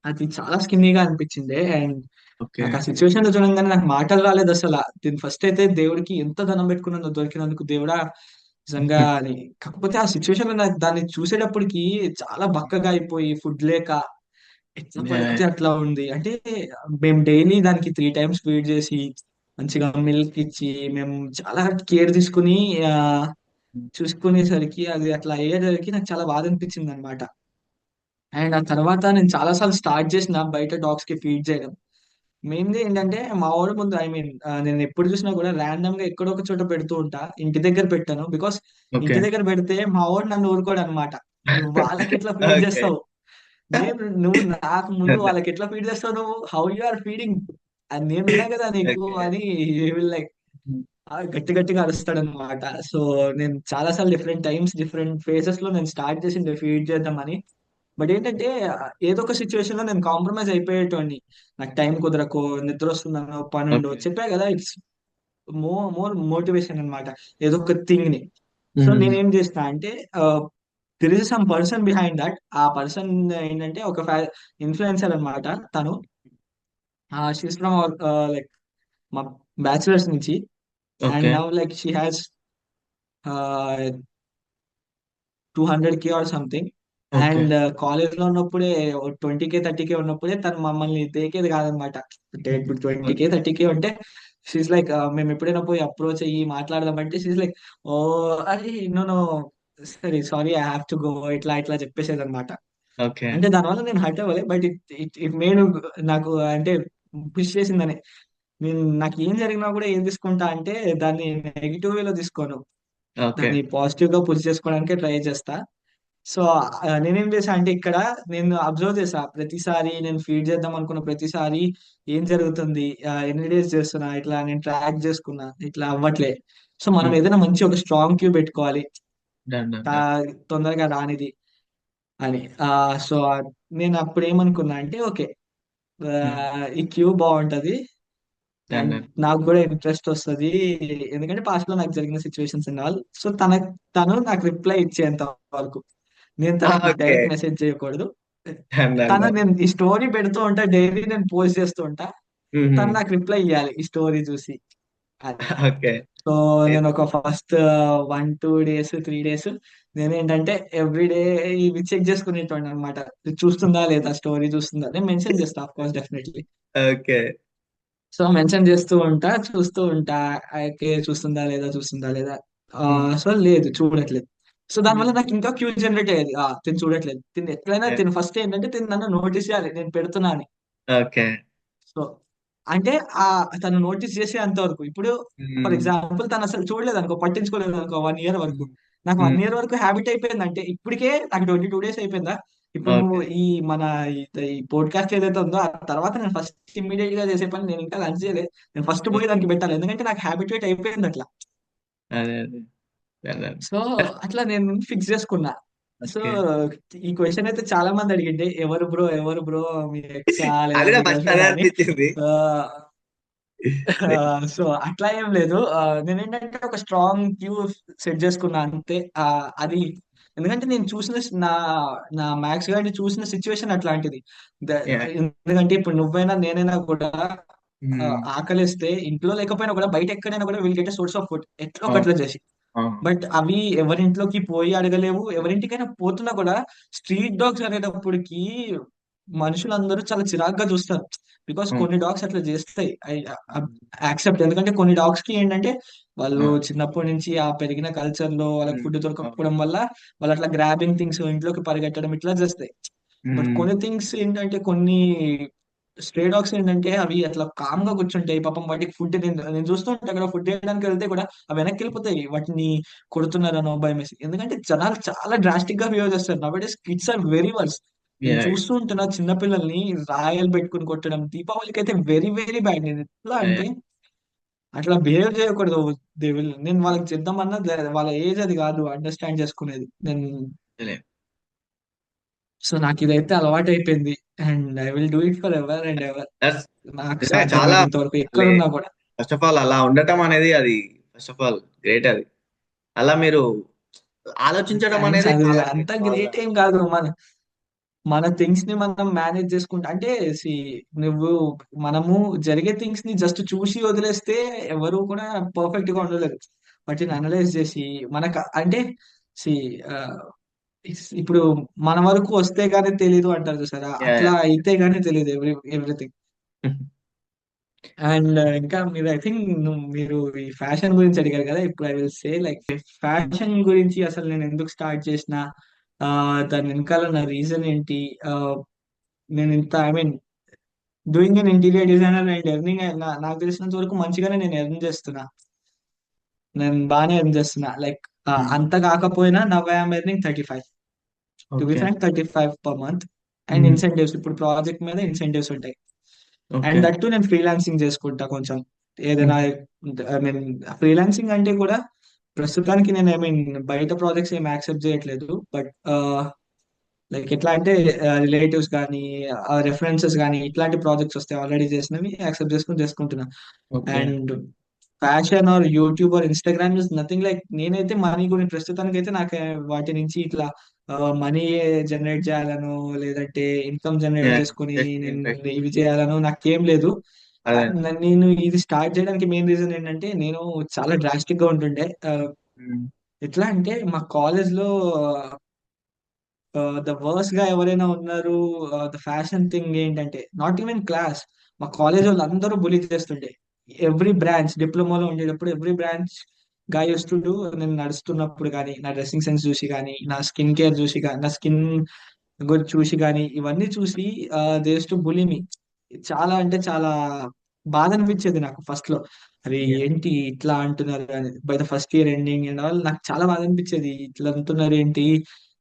అది చాలా స్కిన్నీగా అనిపించింది. And okay. నాకు ఆ సిచ్యువేషన్ లో చూడంగానే నాకు మాటలు రాలేదు అసలు. దీని ఫస్ట్ అయితే దేవుడికి ఎంత దండం పెట్టుకున్నానో దొరికినందుకు, దేవుడా నిజంగా అని. కాకపోతే ఆ సిచ్యువేషన్ లో నాకు దాన్ని చూసేటప్పటికి చాలా బక్కగా అయిపోయి ఫుడ్ లేక ఎట్లా యాహ్! పడితే అట్లా ఉంది. అంటే మేము డైలీ దానికి 3 times ఫీడ్ చేసి మంచిగా మిల్క్ ఇచ్చి మేము చాలా కేర్ తీసుకుని ఆ, చూసుకునేసరికి అది అట్లా అయ్యేసరికి నాకు చాలా బాధ అనిపించింది అనమాట. అండ్ ఆ తర్వాత నేను చాలా సార్లు స్టార్ట్ చేసిన బయట డాగ్స్ కి ఫీడ్ చేయడం. మెయిన్గా ఏంటంటే మా వాడు ముందు, ఐ మీన్ నేను ఎప్పుడు చూసినా కూడా ర్యాండమ్ గా ఎక్కడో ఒక చోట పెడుతూ ఉంటా. ఇంటి దగ్గర పెట్టాను బికాస్ ఓకే. ఇంటి దగ్గర పెడితే మా వాడు నన్ను ఊరుకోడు అనమాట. నువ్వు వాళ్ళకి ఎట్లా ఫీడ్ ఓకే. చేస్తావు, నువ్వు నాకు ముందు వాళ్ళకి ఎట్లా ఫీడ్ చేస్తావు, నువ్వు హౌ యు ఆర్ ఫీడింగ్, అని నేనున్నా కదా నీకు ఓకే. అని లైక్ గట్టి గట్టిగా అరుస్తాడు అనమాట. సో నేను చాలా సార్లు డిఫరెంట్ టైమ్స్ డిఫరెంట్ ఫేజెస్ లో నేను స్టార్ట్ చేసింది ఫీడ్ చేద్దామని. బట్ ఏంటంటే ఏదో ఒక సిచ్యువేషన్ లో నేను కాంప్రమైజ్ అయిపోయేటోడిని. నాకు టైం కుదరకో, నిద్ర వస్తుందనో, పని ఉండో, ఓకే. చెప్పా కదా ఇట్స్ మోర్ మోటివేషన్ అన్నమాట, ఏదో ఒక థింగ్ ని. సో హ్మ్. నేనేం చేసిన అంటే there is some person behind that. ఆ పర్సన్ ఏంటంటే ఒక ఇన్ఫ్లుయెన్సర్ అన్నమాట తను. షీస్ ఫ్రమ్ లైక్ మా బ్యాచులర్స్ నుంచి. And okay. Now like she has 200K or something. Okay. And college లో ఉన్నప్పుడే 20K 30K ఉన్నప్పుడే తను మమ్మల్ని దేకేది కాదనమాట. అంటే ఇప్పుడు 20K ఓకే. 30K ఉంటే షీస్ లైక్, మేము ఎప్పుడైనా పోయి అప్రోచ్ అయ్యి మాట్లాడదామంటే షీస్ లైక్, ఓ అది నో సరే sorry I have to go, ఇట్లా ఇట్లా చెప్పేసేది అనమాట. ఓకే. అంటే దానివల్ల నేను హర్ట్ అవ్వలే, but it it it made నాకు అంటే పుష్ చేసిందని. నాకు ఏం జరిగినా కూడా ఏం తీసుకుంటా అంటే దాన్ని నెగిటివ్ వేలో తీసుకోను. ఓకే. దాన్ని పాజిటివ్ గా పుష్ చేసుకోవడానికే ట్రై చేస్తా. సో నేనేం చేశా అంటే ఇక్కడ నేను అబ్జర్వ్ చేశా ప్రతిసారి నేను ఫీడ్ చేద్దాం అనుకున్న ప్రతిసారి ఏం జరుగుతుంది, ఎన్ని డేస్ చేస్తున్నా, ఇట్లా నేను ట్రాక్ చేసుకున్నా, ఇట్లా అవ్వట్లే. సో మనం ఏదైనా మంచి ఒక స్ట్రాంగ్ క్యూ పెట్టుకోవాలి, డన్ డన్ డన్ తొందరగా రానిది అని. సో నేను అప్పుడు ఏమనుకున్నా అంటే ఓకే, ఈ క్యూ బాగుంటది డన్ అండ్ డన్ నాకు కూడా ఇంట్రెస్ట్ వస్తది, ఎందుకంటే పాస్ట్ లో నాకు జరిగిన సిచ్యువేషన్స్ అండ్ ఆల్. సో తను నాకు రిప్లై ఇచ్చేంత వరకు నేను తనకి ఓకే. డైరెక్ట్ మెసేజ్ చేయకూడదు. డన్ డన్ తను డన్ నేను ఈ స్టోరీ పెడుతూ ఉంటా, డైలీ నేను పోస్ట్ చేస్తూ ఉంటా, తను నాకు రిప్లై ఇవ్వాలి ఈ స్టోరీ చూసి అది. ఓకే. సో నేను ఒక ఫస్ట్ 1 2 డేస్ 3 డేస్ నేనేంటంటే ఎవ్రీ డే ఇవి చెక్ చేసుకునేటోడిని అనమాట. చూస్తుందా లేదా, స్టోరీ చూస్తుందా, నేను మెన్షన్ చేస్తా of course definitely. Okay. So mention చేస్తూ ఉంటా, చూస్తూ ఉంటా, ఓకే చూస్తుందా లేదా, చూస్తుందా లేదా. సో లేదు, చూడట్లేదు. సో దానివల్ల నాకు ఇంకా క్యూ జనరేట్ అయ్యేది, తిని చూడట్లేదు, తిని ఎట్లయినా తిని ఫస్ట్ ఏంటంటే తిని నన్ను నోటీస్ చేయాలి నేను పెడుతున్నా అని. ఓకే. సో అంటే ఆ తను నోటీస్ చేసే అంతవరకు, ఇప్పుడు ఫర్ ఎగ్జాంపుల్ తను అసలు చూడలేదు అనుకో, పట్టించుకోలేదు అనుకో 1 ఇయర్ వరకు, నాకు 1 ఇయర్ వరకు హ్యాబిట్ అయిపోయింది అంటే ఇప్పటికే నాకు 22 డేస్ అయిపోయిందా. ఇప్పుడు నువ్వు ఓకే. ఈ మన ఈ పోడ్కాస్ట్ ఏదైతే ఉందో ఆ తర్వాత నేను ఫస్ట్ ఇమ్మీడియట్ గా చేసే పని, నేను ఇంకా లంచ్ చేయలేదు, నేను ఫస్ట్ పోయి దానికి పెట్టాలి, ఎందుకంటే నాకు హ్యాబిట్యూట్ అయిపోయింది అట్లా. అదే అదే. Done done. సో అట్లా నేను ఫిక్స్ చేసుకున్నా. So okay. ఈ క్వశ్చన్ అయితే చాలా మంది అడిగిండే, ఎవరు బ్రో ఎవరు బ్రో, మీ ఎక్సా లేదా అది కూడా మీ గర్ల్ ఫస్ట్ అదే ఫ్రెండ్ అని. అనిపించింది. సో అట్లా ఏం లేదు. నేను ఏంటంటే ఒక స్ట్రాంగ్ క్యూ సెట్ చేసుకున్నా అంతే. అది ఎందుకంటే నేను చూసిన నా నా మ్యాథ్స్ గారిని చూసిన సిచ్యువేషన్ అట్లాంటిది. ఎందుకంటే ఇప్పుడు నువ్వైనా నేనైనా కూడా ఆకలిస్తే ఇంట్లో లేకపోయినా కూడా బయట ఎక్కడైనా కూడా will get source of food ఎట్లా ఒకట్లా చేసి. బట్ అవి ఎవరింట్లోకి పోయి అడగలేవు, ఎవరింటికైనా పోతున్నా కూడా స్ట్రీట్ డాగ్స్ అనేటప్పటికి మనుషులందరూ చాలా చిరాగ్గా చూస్తారు. బికాస్ కొన్ని డాగ్స్ అట్లా చేస్తాయి, ఐ యాక్సెప్ట్. ఎందుకంటే కొన్ని డాగ్స్ కి ఏంటంటే వాళ్ళు చిన్నప్పటి నుంచి ఆ పెరిగిన కల్చర్ లో వాళ్ళకి ఫుడ్ దొరకకపోవడం వల్ల వాళ్ళు అట్లా గ్రాబింగ్ థింగ్స్, ఇంట్లోకి పరిగెట్టడం ఇట్లా చేస్తాయి. బట్ కొన్ని థింగ్స్ ఏంటంటే కొన్ని స్ట్రే డాగ్స్ ఏంటంటే అవి అట్లా కామ్ గా కూర్చుంటాయి, పాపం వాటికి ఫుడ్, నేను చూస్తూ ఉంటాను అక్కడ ఫుడ్ వేయడానికి వెళ్తే కూడా అవి వెనక్కి వెళ్ళిపోతాయి, వాటిని కొడుతున్నారనో భయం వేసి. ఎందుకంటే జనాలు చాలా డ్రాస్టిక్ గా బిహేవ్ చేస్తారు. Nowadays kids are very worse. నేను చూస్తూ ఉంటున్నా చిన్నపిల్లల్ని రాయలు పెట్టుకుని కొట్టడం, దీపావళికి అయితే వెరీ వెరీ బ్యాడ్. నేను ఎట్లా అంటే అట్లా బిహేవ్ చేయకూడదు. నేను వాళ్ళకి చేద్దామన్నా వాళ్ళ ఏజ్ అది కాదు అండర్స్టాండ్ చేసుకునేది నేను. సో నాకు ఇదైతే అలవాటు అయిపోయింది and I will do it for ever and ever, నాకు నిజంగా చాలా సాధ్యమైనంత వరకు ఎక్కడున్నా కూడా. ఫస్ట్ ఆఫ్ ఆల్ అలా ఉండటం అనేది అది ఫస్ట్ ఆఫ్ ఆల్ గ్రేట్ అది. అలా మీరు ఆలోచించడం థ్యాంక్స్. అనేది అది చాలా అంత గ్రేట్ మామూలుగా. గ్రేట్ ఏం కాదు. మన థింగ్స్ ని మనం మేనేజ్ చేసుకుంటా అంటే నువ్వు మనము జరిగే థింగ్స్ ని జస్ట్ చూసి వదిలేస్తే ఎవరు కూడా పర్ఫెక్ట్ గా ఉండలేరు. వాటిని అనలైజ్ చేసి మనకు అంటే సి ఇప్పుడు మన వరకు వస్తే గానీ తెలీదు అంటారు చూసారా, యా అట్లా యా. అయితే గానీ తెలియదు ఎవ్రీథింగ్. అండ్ ఇంకా మీరు ఐ థింక్ మీరు ఈ ఫ్యాషన్ గురించి అడిగారు కదా, ఇప్పుడు I will say like fashion గురించి అసలు నేను ఎందుకు స్టార్ట్ చేసిన, దాని వెనకాల నా రీజన్ ఏంటి. ఆ, నేను ఇంత I mean doing an interior designer and earning, నాకు తెలిసినంత వరకు మంచిగానే నేను ఎర్న్ చేస్తున్నా, నేను బాగానే ఎర్న్ చేస్తున్నా. లైక్ అంత కాకపోయినా now I'm earning 35, to be okay. Frank 35 per month. And incentives, ఇప్పుడు ప్రాజెక్ట్ మీద ఇన్సెంటివ్స్ ఉంటాయి. And okay. దట్టు నేను ఫ్రీలాన్సింగ్ చేసుకుంటా కొంచెం ఏదైనా. ఐ మీన్ ఫ్రీలాన్సింగ్ అంటే కూడా ప్రస్తుతానికి నేను ఐ మీన్ బయట ప్రాజెక్ట్స్ ఏమి యాక్సెప్ట్ చేయట్లేదు. బట్ లైక్ ఎట్లా అంటే రిలేటివ్స్ కానీ రెఫరెన్సెస్ కానీ ఇట్లాంటి ప్రాజెక్ట్స్ వస్తాయి, ఆల్రెడీ చేసినవి యాక్సెప్ట్ చేసుకుని చేసుకుంటున్నా. Okay. And fashion are YouTube or Instagram is nothing like, నేనైతే మనీ గురించి ప్రస్తుతానికి అయితే నాకు వాటి నుంచి ఇట్లా మనీ జనరేట్ చేయాలను, లేదంటే ఇన్కమ్ జనరేట్ చేసుకుని నేను ఇంట్రెస్ట్. ఇవి చేయాలను నాకేం లేదు. అదే. నేను ఇది స్టార్ట్ చేయడానికి మెయిన్ రీజన్ ఏంటంటే నేను చాలా డ్రాస్టిక్ గా ఉంటుండే. ఎట్లా అంటే మా కాలేజ్ లో ద వర్స్ గా ఎవరైనా ఉన్నారు. ద ఫ్యాషన్ థింగ్ ఏంటంటే నాట్ ఈవెన్ క్లాస్, మా కాలేజ్ వాళ్ళు అందరూ బులీ చేస్తుండే. ఎవ్రీ బ్రాంచ్ డిప్లొమాలో ఉండేటప్పుడు ఎవ్రీ బ్రాంచ్ గాయ వస్తుడు, నేను నడుస్తున్నప్పుడు కానీ నా డ్రెస్సింగ్ సెన్స్ చూసి కానీ నా స్కిన్ కేర్ చూసి కానీ నా స్కిన్ గురించి చూసి కానీ ఇవన్నీ చూసి దేస్ టు బులీ మీ. చాలా అంటే చాలా బాధ అనిపించేది నాకు ఫస్ట్ లో. అరే ఏంటి ఇట్లా అంటున్నారు అని, by the first year ending and all నాకు చాలా బాధ అనిపించేది, ఇట్లా అంటున్నారు ఏంటి,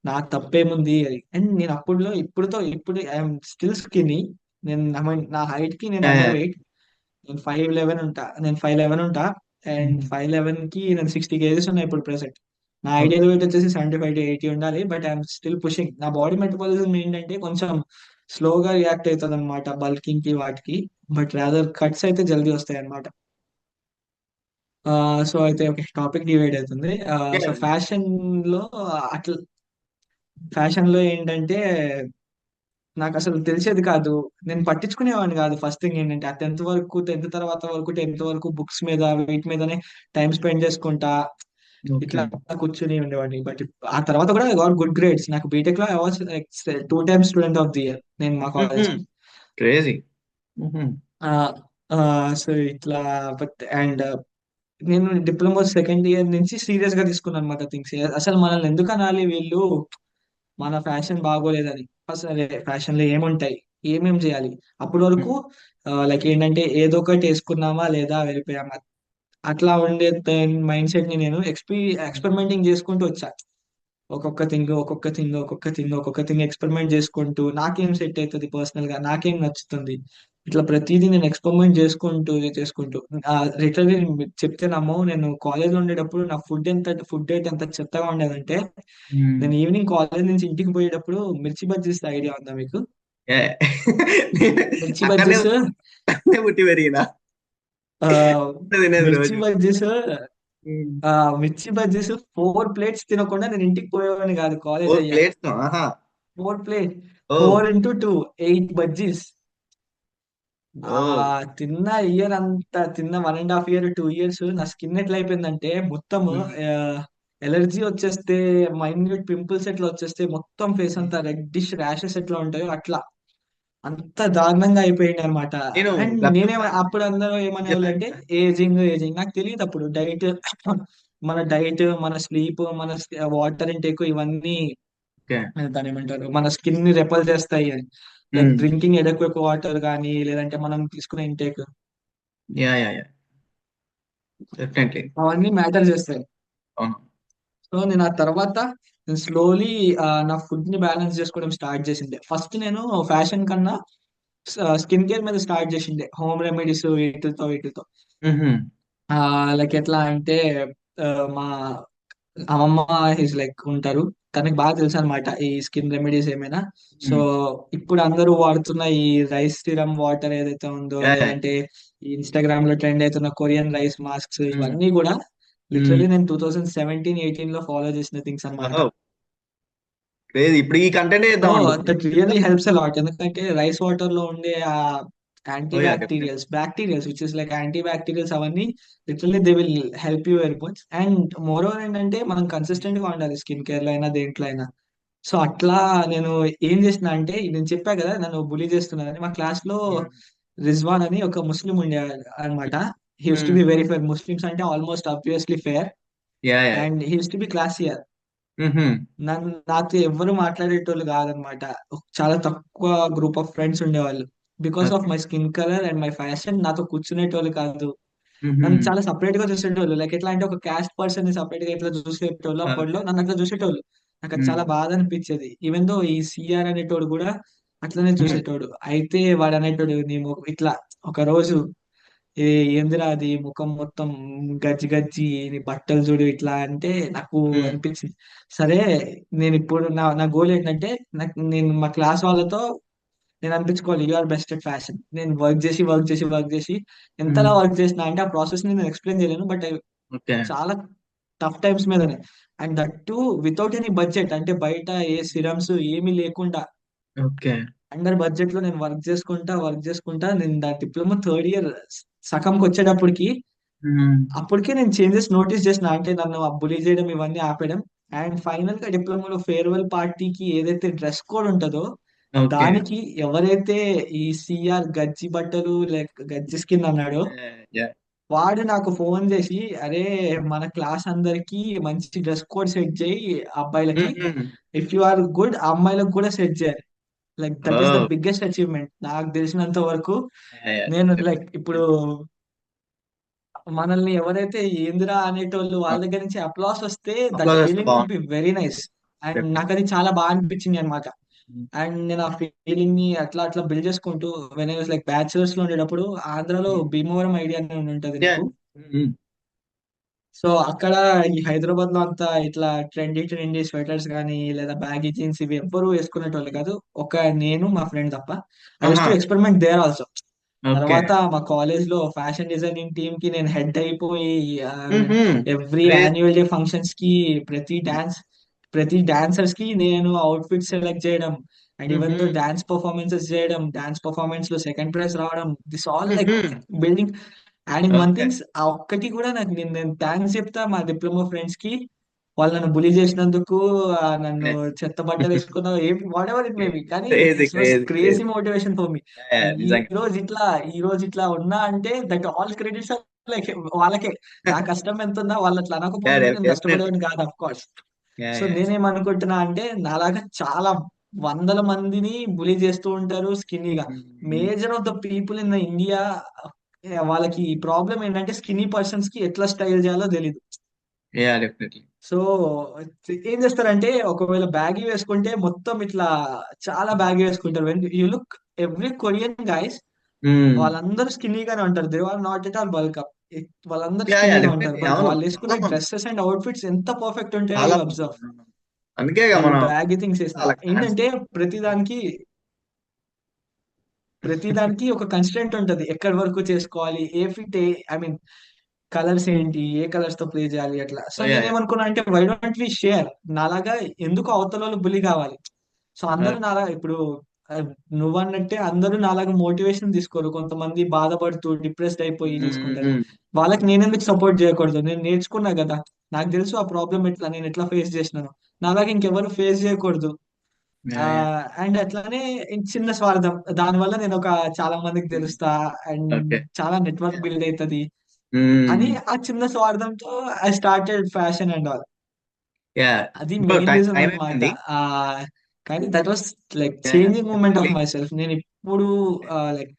నా తప్పేముంది అని. అండ్ నేను అప్పుడులో ఇప్పుడు ఐఎమ్ స్టిల్ స్కిన్నీ. నేను I mean, నా హైట్ కి నేను అండర్ వెయిట్. నేను 5'11 ఉంటా. అండ్ 5'11 కి నేను 60 kgs ఉన్నా ఇప్పుడు ప్రెసెంట్. నా ఐడియల్ వెయిట్ వచ్చేసి 75 to 80 ఉండాలి. But I'm still pushing. నా బాడీ మెటబాలిజం ఏంటంటే కొంచెం స్లోగా రియాక్ట్ అవుతుంది అనమాట బల్కింగ్ కి వాటికి. బట్ రాదర్ కట్స్ అయితే జల్దీ వస్తాయి అనమాట. సో అయితే ఓకే, టాపిక్ డివైడ్ అవుతుంది. సో లో అట్లా ఫ్యాషన్ లో ఏంటంటే నాకు అసలు తెలిసేది కాదు. నేను పట్టించుకునేవాడిని కాదు. ఫస్ట్ థింగ్ ఏంటంటే ఆ టెన్త్ తర్వాత వరకు బుక్స్ మీద వీటి మీదనే టైం స్పెండ్ చేసుకుంటా ఓకే. ఇట్లా కూర్చుని ఉండేవాడిని. బట్ ఆ తర్వాత కూడా ఐ గాట్ గుడ్ గ్రేడ్స్. నాకు బీటెక్ లో I was 2 times student of the year నేను మా కాలేజ్ కి. క్రేజీ. ఆ సో ఇట్లా బట్ అండ్ నేను డిప్లొమా సెకండ్ ఇయర్ నుంచి సీరియస్ గా తీసుకున్నాను అనమాట థింగ్స్. అసలు మనల్ని ఎందుకు అనాలి వీళ్ళు, మన ఫ్యాషన్ బాగోలేదని. అసలు ఫ్యాషన్ లో ఏముంటాయి, ఏమేం చేయాలి అప్పటి వరకు లైక్ ఏంటంటే ఏదో ఒకటి వేసుకున్నామా లేదా వెళ్ళిపోయామా అట్లా ఉండే మైండ్ సెట్ ని నేను ఎక్స్పెరిమెంటింగ్ చేసుకుంటూ వచ్చా. ఒక్కొక్క థింగ్ ఎక్స్పెరిమెంట్ చేసుకుంటూ నాకేం సెట్ అవుతుంది, పర్సనల్ గా నాకేం నచ్చుతుంది, ఇట్లా ప్రతిదీ నేను ఎక్స్పెరిమెంట్ చేసుకుంటూ లిటరలీ చెప్తే నమ్మవు. నేను కాలేజ్ లో ఉండేటప్పుడు నా ఫుడ్ డైట్ ఎంత చెత్తగా ఉండేదంటే, నేను ఈవినింగ్ కాలేజ్ నుంచి ఇంటికి పోయేటప్పుడు మిర్చి బజ్జీస్ ఐడియా ఉందా మీకు? మిర్చి అక్కడనే బజ్జీస్ అక్కడనే పుట్టి పెరిగినా ఆ తినేది మిర్చి రోజు. బజ్జీస్ ఉమ్. మిర్చి బజ్జీస్ 4 ప్లేట్స్ తినకుండా నేను ఇంటికి పోయేవాడిని కాదు కాలేజ్ ఫోర్ అయ్యాక. ప్లేట్స్ ఆహా. 4 ప్లేట్, ఓ. 4 into 2, 8 బజ్జీస్. ఓ. తిన్న ఇయర్ అంతా తిన్న 1.5 year 2 years నా స్కిన్ ఎట్లా అయిపోయిందంటే మొత్తం ఉమ్. ఎలర్జీ వచ్చేస్తే, మైన్యూట్ పింపుల్స్ ఎట్లా వచ్చేస్తే, మొత్తం ఫేస్ అంతా రెడ్డిష్ ర్యాషెస్ ఎట్లా ఉంటాయో అట్లా అంత దారుణంగా అయిపోయింది అనమాట. నేను అండ్ అప్పుడు అందరూ ఏమనేవాళ్ళు అంటే ఏజింగ్ నాకు తెలియదు అప్పుడు. మన స్లీప్, మన వాటర్ ఇంటేక్ ఇవన్నీ ఓకే. దాని ఏమంటారు, మన స్కిన్ ని రెపల్ చేస్తాయి అని. లైక్ డ్రింకింగ్ ఎడక్వెక్ వాటర్ కానీ లేదంటే మనం తీసుకునే intake yeah yeah yeah, definitely. అవన్నీ మ్యాటర్ చేస్తాయి. అవును. సో నేను ఆ తర్వాత నేను స్లోలీ నా ఫుడ్ ని బ్యాలెన్స్ చేసుకోవడం స్టార్ట్ చేసిండే. ఫస్ట్ నేను ఫ్యాషన్ కన్నా స్కిన్ కేర్ మీద స్టార్ట్ చేసిండే, హోమ్ రెమెడీస్ వీటితో. ఆ లైక్ ఎట్లా అంటే ఆ, మా అమ్మమ్మ హిస్ లైక్ ఉంటారు, తనకి బాగా తెలుసు అనమాట ఈ స్కిన్ రెమెడీస్ ఏమైనా. సో ఇప్పుడు అందరూ వాడుతున్న ఈ రైస్ సిరమ్ వాటర్ ఏదైతే ఉందో, యా యా. లేదంటే ఈ ఇన్స్టాగ్రామ్ లో ట్రెండ్ అవుతున్న కొరియన్ రైస్ మాస్క్స్, ఇవన్నీ కూడా లిటరలీ నేను 2017-18 లో ఫాలో చేసిన థింగ్స్ అన్నమాట. క్రేజీ, ఇప్పుడు ఈ కంటెంట్ సో చేద్దాం అనుకుంటున్నా. That really helps a lot. ఎందుకంటే రైస్ వాటర్ లో ఉండే ఆ anti oh yeah, definitely. Bacterials which is like anti bacterials అవన్నీ literally they will help you very much. And moreover ఏంటంటే మనం కన్సిస్టెంట్ గా ఉండాలి స్కిన్ కేర్ లో అయినా దేంట్లో అయినా. సో అట్లా నేను ఏం చేసిన అంటే, నేను చెప్పా కదా నన్ను బులీ చేస్తున్నారని, మా క్లాస్ లో రిజ్వాన్ అని ఒక ముస్లిం ఉండే అనమాట. He uses to be very fair. Muslims అంటే almost obviously fair. Yeah yeah. And he uses to be classier. నాతో ఎవ్వరు మాట్లాడేటోళ్ళు కాదనమాట. చాలా తక్కువ గ్రూప్ ఆఫ్ ఫ్రెండ్స్ ఉండేవాళ్ళు. Because of my skin colour and my fashion నాతో కూర్చునేటోళ్ళు కాదు. నన్ను చాలా సపరేట్ గా చూసేటోళ్ళు. లైక్ ఎట్లా అంటే ఒక క్యాస్ట్ పర్సన్ ని సపరేట్ గా ఎట్లా చూసేటోళ్ళు అప్పట్లో నన్ను అట్లా చూసేటోళ్ళు. నాకు అది చాలా బాధ అనిపించేది. ఈవెన్ దో ఈ సిఆర్ అనేటోడు కూడా అట్లనే చూసేటోడు. అయితే వాడు అనేటోడు నీ ఇట్లా ఒక రోజు ఏ ఏందిరా అది ముఖం మొత్తం గజ్జి గజ్జి, నీ బట్టలు చూడు ఇట్లా అంటే నాకు అనిపించింది. సరే నేను ఇప్పుడు నా గోల్ ఏంటంటే, నేను మా క్లాస్ వాళ్ళతో నేను అనిపించుకోవాలి you are best at fashion. నేను వర్క్ చేసి ఎంతలా వర్క్ చేసిన అంటే ఆ ప్రాసెస్ ని నేను ఎక్స్ప్లెయిన్ చేయలేను. But okay. చాలా టఫ్ టైమ్స్ మీదనే. And that to without any budget, అంటే బయట ఏ సిరమ్స్ ఏమీ లేకుండా ఓకే. అండర్ బడ్జెట్ లో నేను వర్క్ చేసుకుంటా నేను దా డిప్లొమా థర్డ్ ఇయర్ సగంకి వచ్చేటప్పటికి అప్పటికే నేను చేంజెస్ నోటీస్ చేసిన. అంటే నన్ను బులీ చేయడం ఇవన్నీ ఆపేయడం. అండ్ ఫైనల్ గా డిప్లొమాలో ఫేర్వెల్ పార్టీకి ఏదైతే డ్రెస్ కోడ్ ఉంటుందో ఓకే. దానికి ఎవరైతే ఈ సిఆర్ గజ్జి బట్టలు లేక గజ్జి స్కిన్ అన్నాడో యా. వాడు నాకు ఫోన్ చేసి, అరే మన క్లాస్ అందరికి మంచి డ్రెస్ కోడ్ సెట్ చేయి అబ్బాయిలకి, ఇఫ్ యు ఆర్ గుడ్ అమ్మాయిలకు కూడా సెట్ చేయాలి. Like that is the oh. Biggest achievement నాకు తెలిసినంత వరకు. Yeah yeah. నేను లైక్ ఇప్పుడు మనల్ని ఎవరైతే ఏందిరా అనేటోళ్ళు వాళ్ళ దగ్గర నుంచి అప్లాస్ వస్తే దట్ అప్లాజ్ వస్తే ఫీలింగ్ వుడ్ బాగుంటుంది. Be very nice. And definite. నాకు అది చాలా బాగా అనిపించింది అనమాట. అండ్ నేను ఆ ఫీలింగ్ ని అట్లా అట్లా బిల్డ్ చేసుకుంటూ when I was like bachelors లో ఉండేటప్పుడు ఆంధ్రాలో భీమవరం ఐడియా అని ఉంటది యా. నీకు. సో అక్కడ ఈ హైదరాబాద్ లో అంతా ఇట్లా ట్రెండీ ట్రెండీ స్వెటర్స్ కానీ లేదా బ్యాగీ జీన్స్ ఇవి ఎవ్వరూ వేసుకునేటోళ్ళు కాదు, ఒక నేను మా ఫ్రెండ్ తప్ప. ఐ యూస్ ఆహా. To experiment there also. Okay. తర్వాత మా కాలేజ్ లో ఫ్యాషన్ డిజైనింగ్ టీమ్ కి నేను హెడ్ అయిపోయి every craze. Annual day functions కి ప్రతి డాన్స్ ప్రతి డాన్సర్స్ కి నేను అవుట్ఫిట్ సెలెక్ట్ చేయడం and even though dance performances చేయడం, డాన్స్ పర్ఫార్మెన్స్ లో సెకండ్ ప్రైజ్ రావడం, this all like building. And in one okay. Things ఆ ఒక్కటి కూడా నాకు నేను థ్యాంక్స్ చెప్తా మా డిప్లొమా ఫ్రెండ్స్ కి. వాళ్ళు నన్ను బులీ చేసినందుకు, నన్ను చెత్త బట్టలు వేసుకున్న వాట్ ఎవర్ ఇట్ మేబీ, కానీ crazy this was crazy crazy crazy. Motivation for me. ఈ నిజంగా. రోజు ఇట్లా ఈ రోజు ఇట్లా ఉన్నా అంటే దట్ ఆల్ క్రెడిట్స్ లైక్ వాళ్ళకే. నా కష్టం ఎంత ఉందా, వాళ్ళు అట్లా యా, అనకపోతే నేను డెఫినెట్లీ. కష్టపడేవాడిని కాదు, of course. Yeah, so yeah. నేనేమనుకుంటున్నా అంటే నాలాగా చాలా వందల మందిని బులీ చేస్తూ ఉంటారు స్కిన్నీగా. Major of the people in the India వాళ్ళకి ప్రాబ్లం ఏంటంటే స్కిన్నీ పర్సన్స్ కి ఎట్లా స్టైల్ చేయాలో తెలియదు. Yeah, definitely. సో ఏం చేస్తారంటే ఒకవేళ బ్యాగీ వేసుకుంటే మొత్తం ఇట్లా చాలా బ్యాగీ వేసుకుంటారు. When you look every Korean guys, వాళ్ళందరూ స్కిన్నీగానే ఉంటారు. They are not at all bulk up. వాళ్ళందరూ యా, యా, స్కిన్నీగా ఉంటారు, డెఫినెట్లీ. బట్ అవును. వాళ్ళు వేసుకున్న అవును. డ్రెస్సెస్ అండ్ అవుట్ఫిట్స్ ఎంత పర్ఫెక్ట్ ఉంటాయో చాలా యూ అబ్జర్వ్. బాగుంది. అందుకే ఇక వాళ్ళు మనం బ్యాగీ థింగ్స్ వేసిన వాళ్ళకి ఫ్యాన్స్. ఏంటంటే ప్రతిదానికి ప్రతిదానికి ఒక కన్స్టెంట్ ఉంటది, ఎక్కడి వరకు చేసుకోవాలి, ఏ ఫిట్, ఐ మీన్ కలర్స్ ఏంటి, ఏ కలర్స్ తో ప్లే చేయాలి అట్లా. So yeah, yeah. నేనేమనుకున్నా అంటే వై డోంట్ వి షేర్. నాలాగా ఎందుకు అవతల వాళ్ళు బులి కావాలి. సో అందరూ నాలా ఇప్పుడు ఆ, నువ్వన్నట్టే అందరూ నాలాగా మోటివేషన్ తీసుకోరు, కొంతమంది బాధపడుతూ డిప్రెస్డ్ అయిపోయి చేసుకుంటారు. వాళ్ళకి నేనెందుకు సపోర్ట్ చేయకూడదు, నేను నేర్చుకున్నా కదా, నాకు తెలుసు ఆ ప్రాబ్లం ఎట్లా, నేను ఎట్లా ఫేస్ చేసినాను. నాలాగా ఇంకెవరు ఫేస్ చేయకూడదు. యా, ఆ యా. అండ్ అట్లానే చిన్న స్వార్థం, దానివల్ల నేను ఒక చాలా మందికి తెలుస్తా అండ్ ఓకే. చాలా నెట్వర్క్ బిల్డ్ అవుతది అని ఆ చిన్న స్వార్థంతో I started fashion and all. Yeah. అది bro, main time reason time అన్నమాట. అయిపోయింది. ఆ కానీ that was like yeah, yeah, changing moment of definitely. My self. నేను ఇప్పుడు లైక్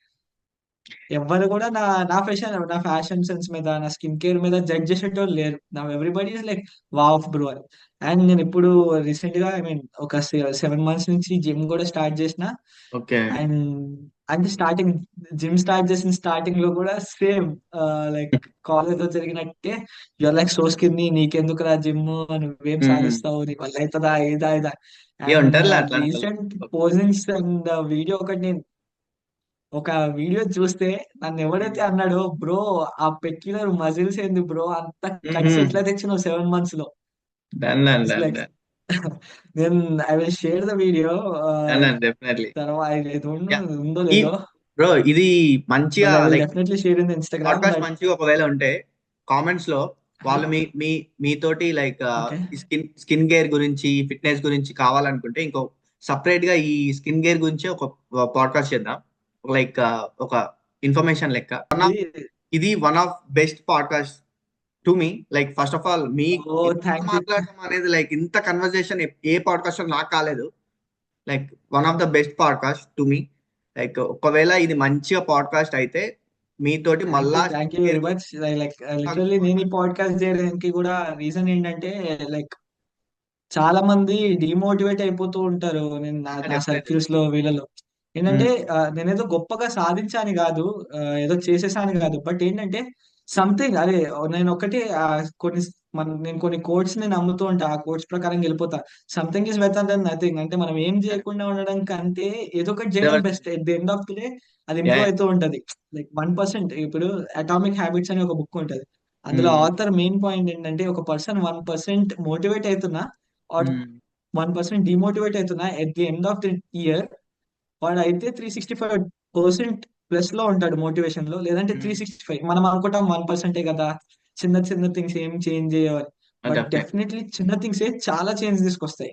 ఎవ్వరు కూడా నా ఫ్యాషన్ సెన్స్ మీద, నా స్కిన్ కేర్ మీద జడ్జ్ చేసేటోళ్ళు లేరు. నా everybody is like wow bro అని. అండ్ నేను ఇప్పుడు రీసెంట్ గా ఐ మీన్ ఒక 7 months నుంచి జిమ్ కూడా స్టార్ట్ చేసిన. ఓకే. అండ్ అంటే స్టార్టింగ్ జిమ్ స్టార్ట్ చేసిన స్టార్టింగ్ లో కూడా సేమ్ లైక్ కాలేజ్ లో జరిగినట్టే, యువర్ లైక్ సో స్కిన్ని, నీకెందుకురా జిమ్, నువ్వేం సాధిస్తావు, నీ వల్ల అవుతుందా, ఇదా ఇదా. ఏ అండ్ ఉంటారులే అట్లాంటి వాళ్ళు. రీసెంట్ పోజింగ్స్ అండ్ వీడియో ఒకటి నేను ఒక వీడియో చూస్తే నన్ను ఎవడైతే అన్నాడో బ్రో ఆ పెక్యులర్ మజిల్స్ ఏంది బ్రో, అంత కట్స్ ఎట్లా తెచ్చినావు 7 months లో. Done done it's done like done. Then I will share the video done done, definitely. తర్వాత ఇది యా. ఉందో ఈ లేదో, బ్రో, ఇది మంచిగా but I will like definitely share in the Instagram podcast that. మంచిగా ఒకవేళ ఉంటే కామెంట్స్ లో వాళ్ళు మీ మీ మీతోటి లైక్ ఓకే. స్కిన్ కేర్ గురించి, ఫిట్నెస్ గురించి కావాలనుకుంటే ఇంకో సపరేట్ గా ఈ స్కిన్ కేర్ గురించి ఒక పాడ్కాస్ట్ చేద్దాం. లైక్ ఒక ఇన్ఫర్మేషన్ లెక్క. ఇది one of best podcast to me. Like first of all మీ ఓ ఇంత థ్యాంక్ యూ. మాట్లాడడం అనేది, లైక్ ఇంత కన్వర్జేషన్ ఏ పాడ్కాస్ట్ నాకు కాలేదు. Like one of the best podcast to me. Like ఒకవేళ ఇది మంచిగా పాడ్కాస్ట్ అయితే మీతోటి మళ్ళా thank you skin care very much. గురించి లైక్ లిటరల్లీ నేను ఈ పాడ్కాస్ట్ చేయడానికి కూడా రీజన్ ఏంటంటే లైక్ చాలా మంది డిమోటివేట్ అయిపోతూ ఉంటారు. నేను నా డెఫినెట్లీ. సర్కిల్స్ లో వీళ్ళలో ఏంటంటే నేనేదో గొప్పగా సాధించాని కాదు, ఏదో చేసేసాని కాదు, బట్ ఏంటంటే సంథింగ్ అదే నేను ఒకటి కొన్ని నేను కొన్ని కోడ్స్ నేను నమ్ముతూ ఉంటా, ఆ కోడ్స్ ప్రకారం వెళ్ళిపోతా. Something is better then nothing, అంటే మనం ఏం చేయకుండా ఉండడం కంటే ఏదో ఒకటి చేయడం best. At the end of the day అది ఇంప్రూవ్ అవుతూ ఉంటది. లైక్ 1%, ఇప్పుడు అటామిక్ హ్యాబిట్స్ అనే ఒక బుక్ ఉంటది. అందులో ఆథర్ మెయిన్ పాయింట్ ఏంటంటే ఒక పర్సన్ 1% మోటివేట్ అవుతున్నా ఆర్ 1% డిమోటివేట్ అవుతున్నా, at the end of the year వాడు అయితే 365% ప్లస్ లో ఉంటాడు మోటివేషన్ లో, లేదంటే 365. మనం అనుకుంటాం 1%, కదా చిన్న చిన్న థింగ్స్ ఏం చేంజ్ చేయవాలి, బట్ డెఫినెట్. డెఫినెట్లీ చిన్న థింగ్స్ చాలా చేంజ్ తీసుకొస్తాయి.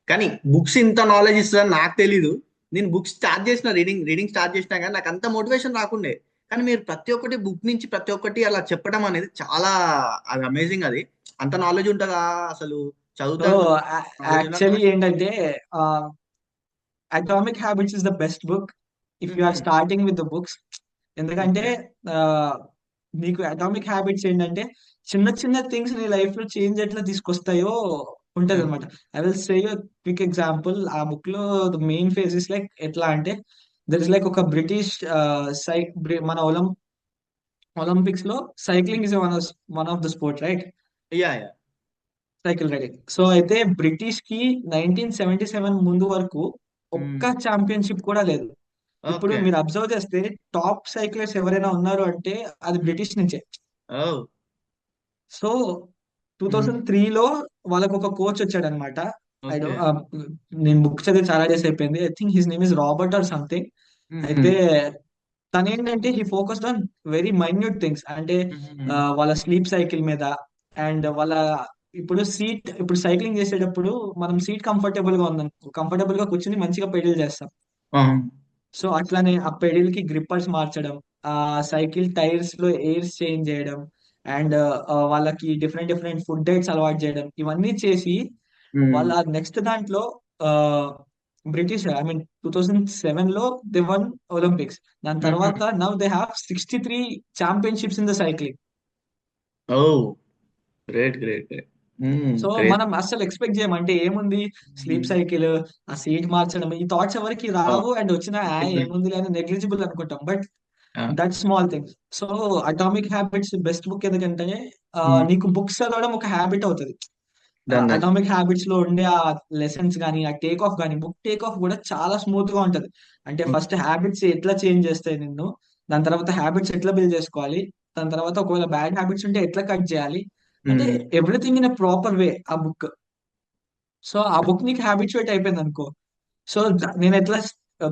కానీ బుక్స్ ఇంత నాలెడ్జ్ ఇస్తుందని నాకు తెలీదు. నేను బుక్స్ స్టార్ట్ చేసిన, రీడింగ్ రీడింగ్ స్టార్ట్ చేసినా కానీ నాకు అంత మోటివేషన్ రాకుండే. కానీ మీరు ప్రతి ఒక్కటి బుక్ నుంచి ప్రతి ఒక్కటి అలా చెప్పడం అనేది చాలా, అది అమేజింగ్. అది అంత నాలెడ్జ్ ఉంటుందా అసలు? సో చదువుతా నాలెడ్జ్ ఉన్న యాక్చువల్లీ నాలెడ్జ్. ఏంటంటే atomic habits is the best book if you are starting with the books. ఎందుకంటే ఓకే. ఆ, నీకు అటామిక్ హ్యాబిట్స్ ఏంటంటే చిన్న చిన్న థింగ్స్ నీ లైఫ్ లో చేంజ్ ఎట్లా తీసుకొస్తాయో ఉంటది ఓకే. అనమాట. I will say you quick example. ఆ బుక్ లో the main phase is like ఎట్లా అంటే దర్ ఇస్ లైక్ ఒక బ్రిటిష్ మన ఒలింపిక్స్ లో cycling is one of the sport, right? Yeah yeah. Cycle riding. So అయితే బ్రిటిష్ కి 1977 ముందు వరకు ఒక్క ఛాంపియన్షిప్ కూడా లేదు. ఇప్పుడు ఓకే. మీరు అబ్జర్వ్ చేస్తే టాప్ సైక్లర్స్ ఎవరైనా ఉన్నారు అంటే అది బ్రిటిష్ నుంచే. ఓ. సో 2003లో వాళ్ళకు ఒక కోచ్ వచ్చాడు అనమాట. I do okay. నేను బుక్ చదివి చాలా డేస్ అయిపోయింది. I think his name is Robert or something. అయితే తనేంటంటే he focused on very minute things. అంటే వాళ్ళ స్లీప్ సైకిల్ మీద అండ్ వాళ్ళ ఇప్పుడు సైక్లింగ్ చేసేటప్పుడు మనం సీట్ కంఫర్టబుల్ గా ఉందనుకో, కంఫర్టబుల్ గా కూర్చుని మంచిగా పెడల్ చేస్తాం. సో అట్లానే ఆ పెడిల్ కి గ్రిప్పర్స్ మార్చడం, ఆ సైకిల్ టైర్స్ లో ఎయిర్స్ చేంజ్ చేయడం అండ్ వాళ్ళకి డిఫరెంట్ డిఫరెంట్ ఫుడ్ డైట్స్ అలవాటు చేయడం, ఇవన్నీ చేసి వాళ్ళ నెక్స్ట్ దాంట్లో ఆ బ్రిటిష్ ఐ మీన్ 2007 లో దే వన్ ఒలింపిక్స్. దాని తర్వాత now they have 63 championships in the cycling. Oh. Great great great. So great. మనం అస్సలు ఎక్స్పెక్ట్ చేయం. అంటే ఏముంది, స్లీప్ సైకిల్, ఆ సీట్ మార్చడం, ఈ థాట్స్ ఎవరికి రావు. అండ్ వచ్చిన ఏముంది అని నెగ్లిజిబుల్ అనుకుంటాం. But that small things. So atomic habits best book ఎందుకంటే నీకు బుక్స్ చదవడం ఒక హ్యాబిట్ అవుతుంది. Done done. అటామిక్ హ్యాబిట్స్ లో ఉండే ఆ లెసన్స్ కానీ, ఆ టేక్ ఆఫ్ కానీ, బుక్ టేక్ ఆఫ్ కూడా చాలా స్మూత్ గా ఉంటది. అంటే ఫస్ట్ హ్యాబిట్స్ ఎట్లా చేంజ్ చేస్తాయి నిన్ను, దాని తర్వాత హ్యాబిట్స్ ఎట్లా బిల్డ్ చేసుకోవాలి, దాని తర్వాత ఒకవేళ బ్యాడ్ హ్యాబిట్స్ ఉంటే ఎట్లా కట్ చేయాలి, అంటే everything in a proper way ఆ బుక్. సో ఆ బుక్ నీకు హ్యాబిచుయేట్ అయిపోయింది అనుకో. సో నేను ఎట్లా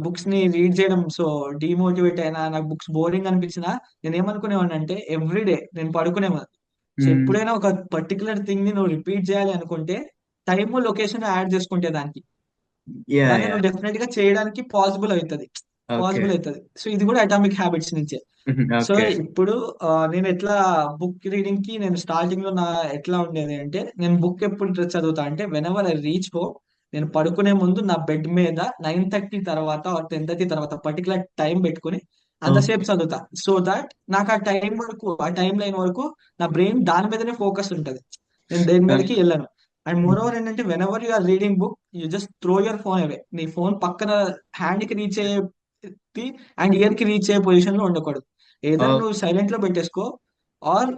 బుక్స్ ని రీడ్ చేయడం సో డిమోటివేట్ అయినా, నాకు బుక్స్ బోరింగ్ అనిపించినా, నేను ఏమనుకునేవాడిని అంటే ఎవ్రీడే నేను పడుకునేవాడిని. సో ఎప్పుడైనా ఒక పర్టికులర్ థింగ్ ని నువ్వు రిపీట్ చేయాలి అనుకుంటే టైమ్ లొకేషన్ యాడ్ చేసుకుంటే దానికి, యా దాన్ని యా. నువ్వు డెఫినెట్ గా చేయడానికి పాసిబుల్ అవుతుంది. ఓకే. పాసిబుల్ అవుతుంది. సో ఇది కూడా అటామిక్ హ్యాబిట్స్ నుంచే. So okay. ఇప్పుడు నేను ఎట్లా బుక్ రీడింగ్ కి నేను స్టార్టింగ్ లో ఎట్లా ఉండేది అంటే, నేను బుక్ ఎప్పుడు చదువుతా అంటే when ever I reach home, నేను పడుకునే ముందు నా బెడ్ మీద 9:30 తర్వాత 10:30 తర్వాత పర్టికులర్ టైం పెట్టుకుని అంతసేపు ఓకే. చదువుతా. సో దట్ నాకు ఆ టైం లైన్ వరకు నా బ్రెయిన్ దాని మీదనే ఫోకస్ ఉంటది. నేను దేని మీదకి వెళ్ళను. అండ్ మోర్ ఓవర్ ఏంటంటే whenever you are reading book, you just throw your phone away. నీ ఫోన్ పక్కన హ్యాండ్ కి రీచ్ అయ్యే అండ్ ఇయర్ కి రీచ్ అయ్యే పొజిషన్ లో ఉండకూడదు. ఏదర్ నువ్వు సైలెంట్ లో పెట్టేసుకో ఆర్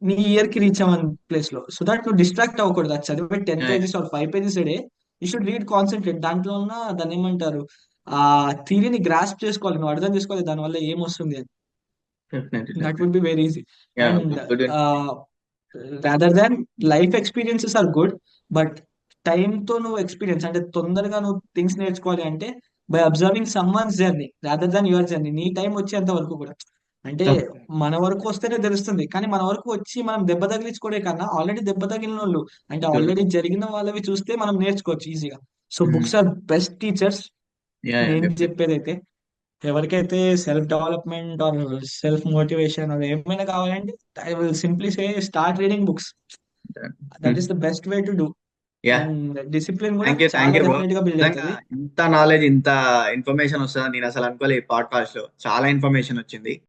నీ ఇయర్ కి రీచ్ అవ్వని ప్లేస్ లో, సో దట్ నువ్వు డిస్ట్రాక్ట్ అవ్వకూడదు. అది చదివే 10 pages or 5 pages day, you should read concentrate. దాంట్లో ఉన్న దాన్ని ఏమంటారు, ఆ థియరీని గ్రాస్ప్ చేసుకోవాలి, నువ్వు అర్థం చేసుకోవాలి దాని వల్ల ఏమొస్తుంది అని. Definitely that would definitely. Be very easy. Yeah. And good. Rather than life experiences are good, but time తో నువ్వు ఎక్స్పీరియన్స్ అంటే తొందరగా నువ్వు థింగ్స్ నేర్చుకోవాలి అంటే by observing someone's journey rather than your journey. నీ టైం వచ్చేంత వరకు కూడా, అంటే ఓకే. మన వరకు వస్తేనే తెలుస్తుంది. కానీ మన వరకు వచ్చి మనం దెబ్బ తగిలించుకోవడే కన్నా ఆల్రెడీ దెబ్బ తగిలిన వాళ్ళు, అంటే ఆల్రెడీ జరిగిన వాళ్ళవి చూస్తే మనం నేర్చుకోవచ్చు ఈజీగా. So books are best teachers. Yeah yeah. నేను డెఫినెట్లీ. చెప్పేదైతే ఎవరికైతే self development or self motivation అది ఏమైనా కావాలంటే I will simply say start reading books. That is the best way to do. Yeah. And discipline కూడా థ్యాంక్ చాలా యూ బ్రో. డెఫినెట్ గా బిల్డ్ నిజంగా అవుతుంది. ఇంత నాలెడ్జ్, ఇంత ఇన్ఫర్మేషన్ వస్తుందని నేను అసలు అనుకోలేదు. ఈ పాడ్కాస్ట్ లో చాలా ఇన్ఫర్మేషన్ వచ్చింది.